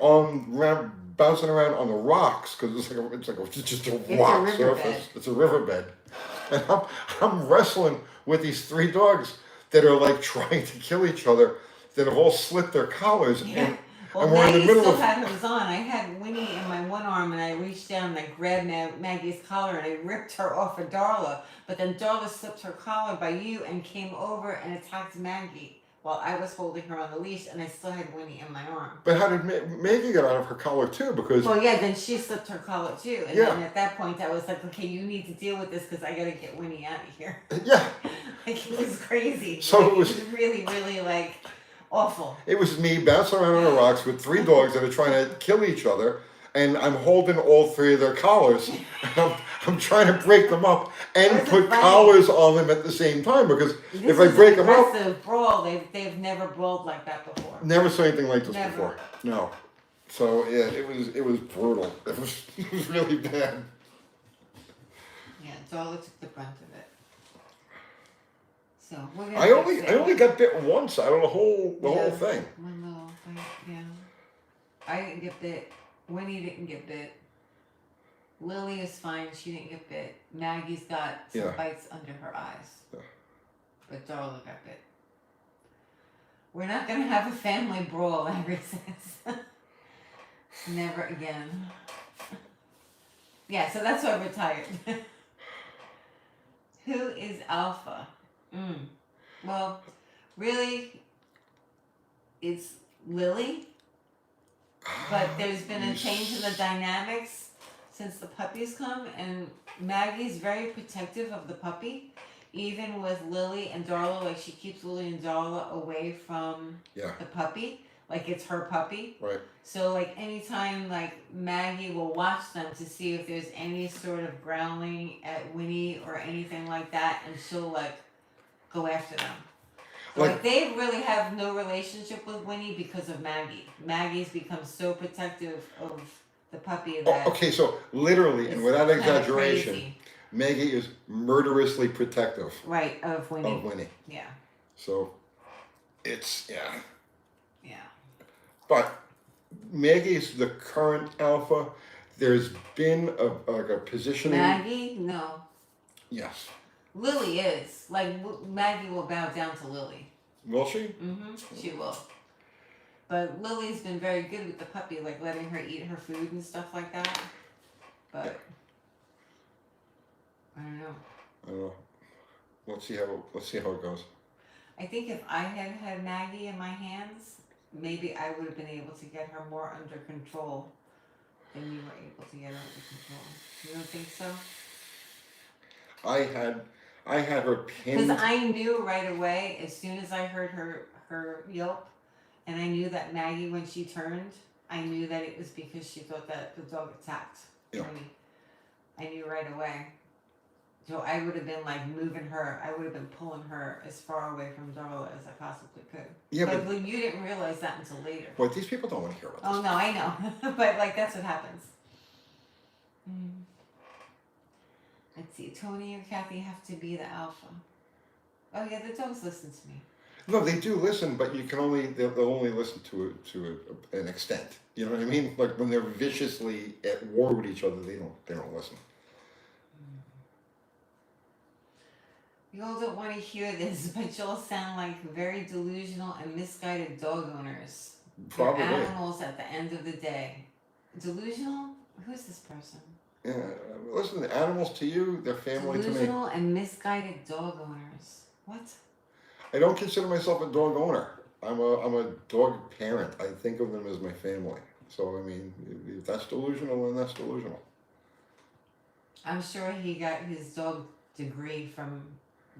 bouncing around on the rocks because it's just a rock surface. It's a riverbed, and I'm wrestling with these three dogs that are like trying to kill each other, that have all slit their collars.
Yeah.
And we're in the middle
still
of.
had hers on. I had Winnie in my one arm, and I reached down and I grabbed Maggie's collar and I ripped her off of Darla. But then Darla slipped her collar by you and came over and attacked Maggie while I was holding her on the leash, and I still had Winnie in my arm.
But how did Maggie get out of her collar too? Because
well, yeah, then she slipped her collar too, and
yeah.
then at that point I was like, okay, you need to deal with this because I got to get Winnie out of here.
Yeah.
Like it was crazy.
So
like,
it was
really, really like awful.
It was me bouncing around on the rocks with three dogs that are trying to kill each other, and I'm holding all three of their collars. I'm trying to break them up and put collars on them at the same time because if I break them up,
aggressive brawl. They've never brawled like that before.
Never saw anything like this
Never.
before. No. So yeah, it was brutal. It was really bad.
Yeah, Darla took the brunt of it. So we're gonna
I only got bit once out of the whole thing.
One little thing, yeah. I didn't get bit. Winnie didn't get bit. Lily is fine. She didn't get bit. Maggie's got some bites under her eyes.
Yeah.
But Darla got bit. We're not gonna have a family brawl, Henry says. Never again. Yeah, so that's why we're tired. Who is Alpha? Well, really, it's Lily. But there's been a change in the dynamics since the puppies come, and Maggie's very protective of the puppy, even with Lily and Darla. Like she keeps Lily and Darla away from the puppy, like it's her puppy.
Right.
So like anytime like Maggie will watch them to see if there's any sort of growling at Winnie or anything like that, and she'll like go after them. Like they really have no relationship with Winnie because of Maggie. Maggie's become so protective of the puppy that.
Okay, so literally and without exaggeration, Maggie is murderously protective.
Right, of Winnie.
Of Winnie.
Yeah.
So, it's yeah.
Yeah.
But Maggie's the current alpha. There's been a positioning.
Maggie, no.
Yes.
Lily is. Like, Maggie will bow down to Lily.
Will she?
Mm-hmm. She will. But Lily's been very good with the puppy, like letting her eat her food and stuff like that. But I don't know.
I don't know. Let's see how it goes.
I think if I had Maggie in my hands, maybe I would have been able to get her more under control than you were able to get her under control. You don't think so?
I had her pinned.
Because I knew right away, as soon as I heard her yelp, and I knew that Maggie, when she turned, I knew that it was because she thought that the dog attacked me. I knew right away. So I would have been like moving her. I would have been pulling her as far away from Darla as I possibly could.
Yeah,
but you didn't realize that until later.
Well, these people don't want to hear about this.
Oh no, I know. But like that's what happens. Let's see, Tony or Kathy have to be the alpha. Oh yeah, the dogs listen to me.
No, they do listen, but they'll only listen to an extent. You know what I mean? Like when they're viciously at war with each other, they don't listen.
You all don't want to hear this, but you all sound like very delusional and misguided dog owners.
Probably.
They're animals at the end of the day. Delusional? Who's this person?
Yeah, listen, the animals to you, they're family to me.
Delusional and misguided dog owners. What?
I don't consider myself a dog owner. I'm a dog parent. I think of them as my family. So, I mean, if that's delusional, then that's delusional.
I'm sure he got his dog degree from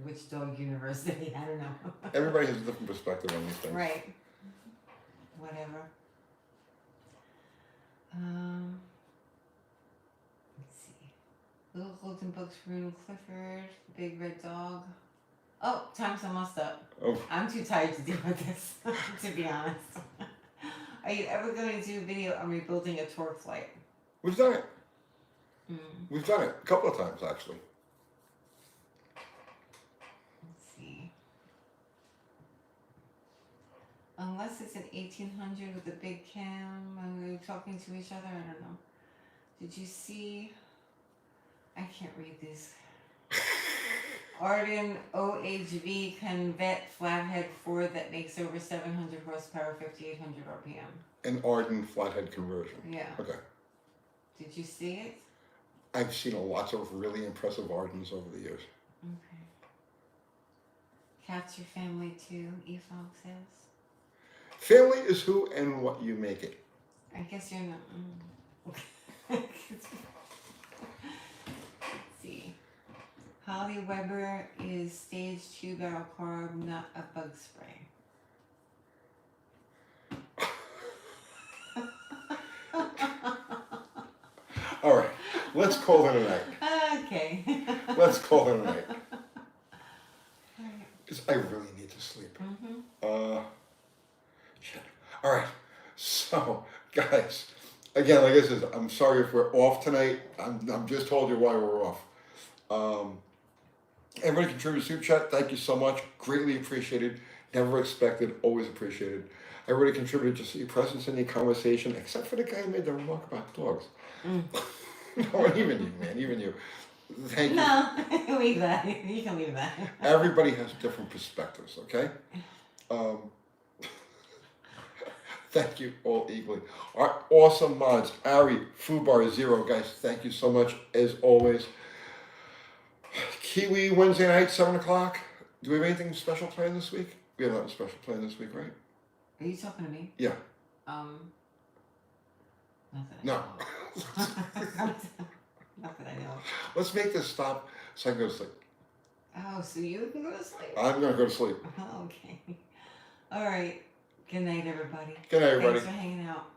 which dog university? I don't know.
Everybody has a different perspective on these things.
Right. Whatever. Let's see. Little Golden Books, Rune Clifford, Big Red Dog. Oh, time's almost up.
Oh,
I'm too tired to deal with this, to be honest. Are you ever going to do a video on rebuilding a torque flight?
we've done it.
Mm.
We've done it a couple of times, actually.
Let's see. Unless it's an 1800 with a big cam and we were talking to each other, I don't know. Did you see? I can't read these. Arden OHV Convet Flathead Ford that makes over 700 horsepower, 5,800 RPM.
An Arden flathead conversion.
Yeah.
Okay.
Did you see it?
I've seen lots of really impressive Ardens over the years.
Okay. Cats your family too, E-Fog says.
Family is who and what you make it.
I guess you're not. Let's see. Holly Weber is stage 2 barrel carb, not a bug spray.
All right, let's call it a night.
Okay.
Let's call it a night.
Alright.
'Cause I really need to sleep.
Mm-hmm.
Shit. All right. So, guys, again, like I said, I'm sorry if we're off tonight. I'm just told you why we're off. Everybody contributed super chat. Thank you so much. Greatly appreciated. Never expected. Always appreciated. Everybody contributed just your presence in the conversation, except for the guy who made the remark about dogs. No, even you, man. Even you. Thank you.
No, leave that. You can leave that.
Everybody has different perspectives, okay? Thank you all equally. Our awesome mods, Ari, Fubar, Zero, guys, thank you so much, as always. Kiwi Wednesday night, 7 o'clock. Do we have anything special planned this week? We have nothing special planned this week, right?
Are you talking to me?
Yeah.
Not that I
No.
know of. Not that I know of.
Let's make this stop so I can go to sleep.
Oh, so you can go to sleep?
I'm going to go to sleep.
Oh, okay. All right. Good night, everybody.
Good night, everybody.
Thanks for hanging out.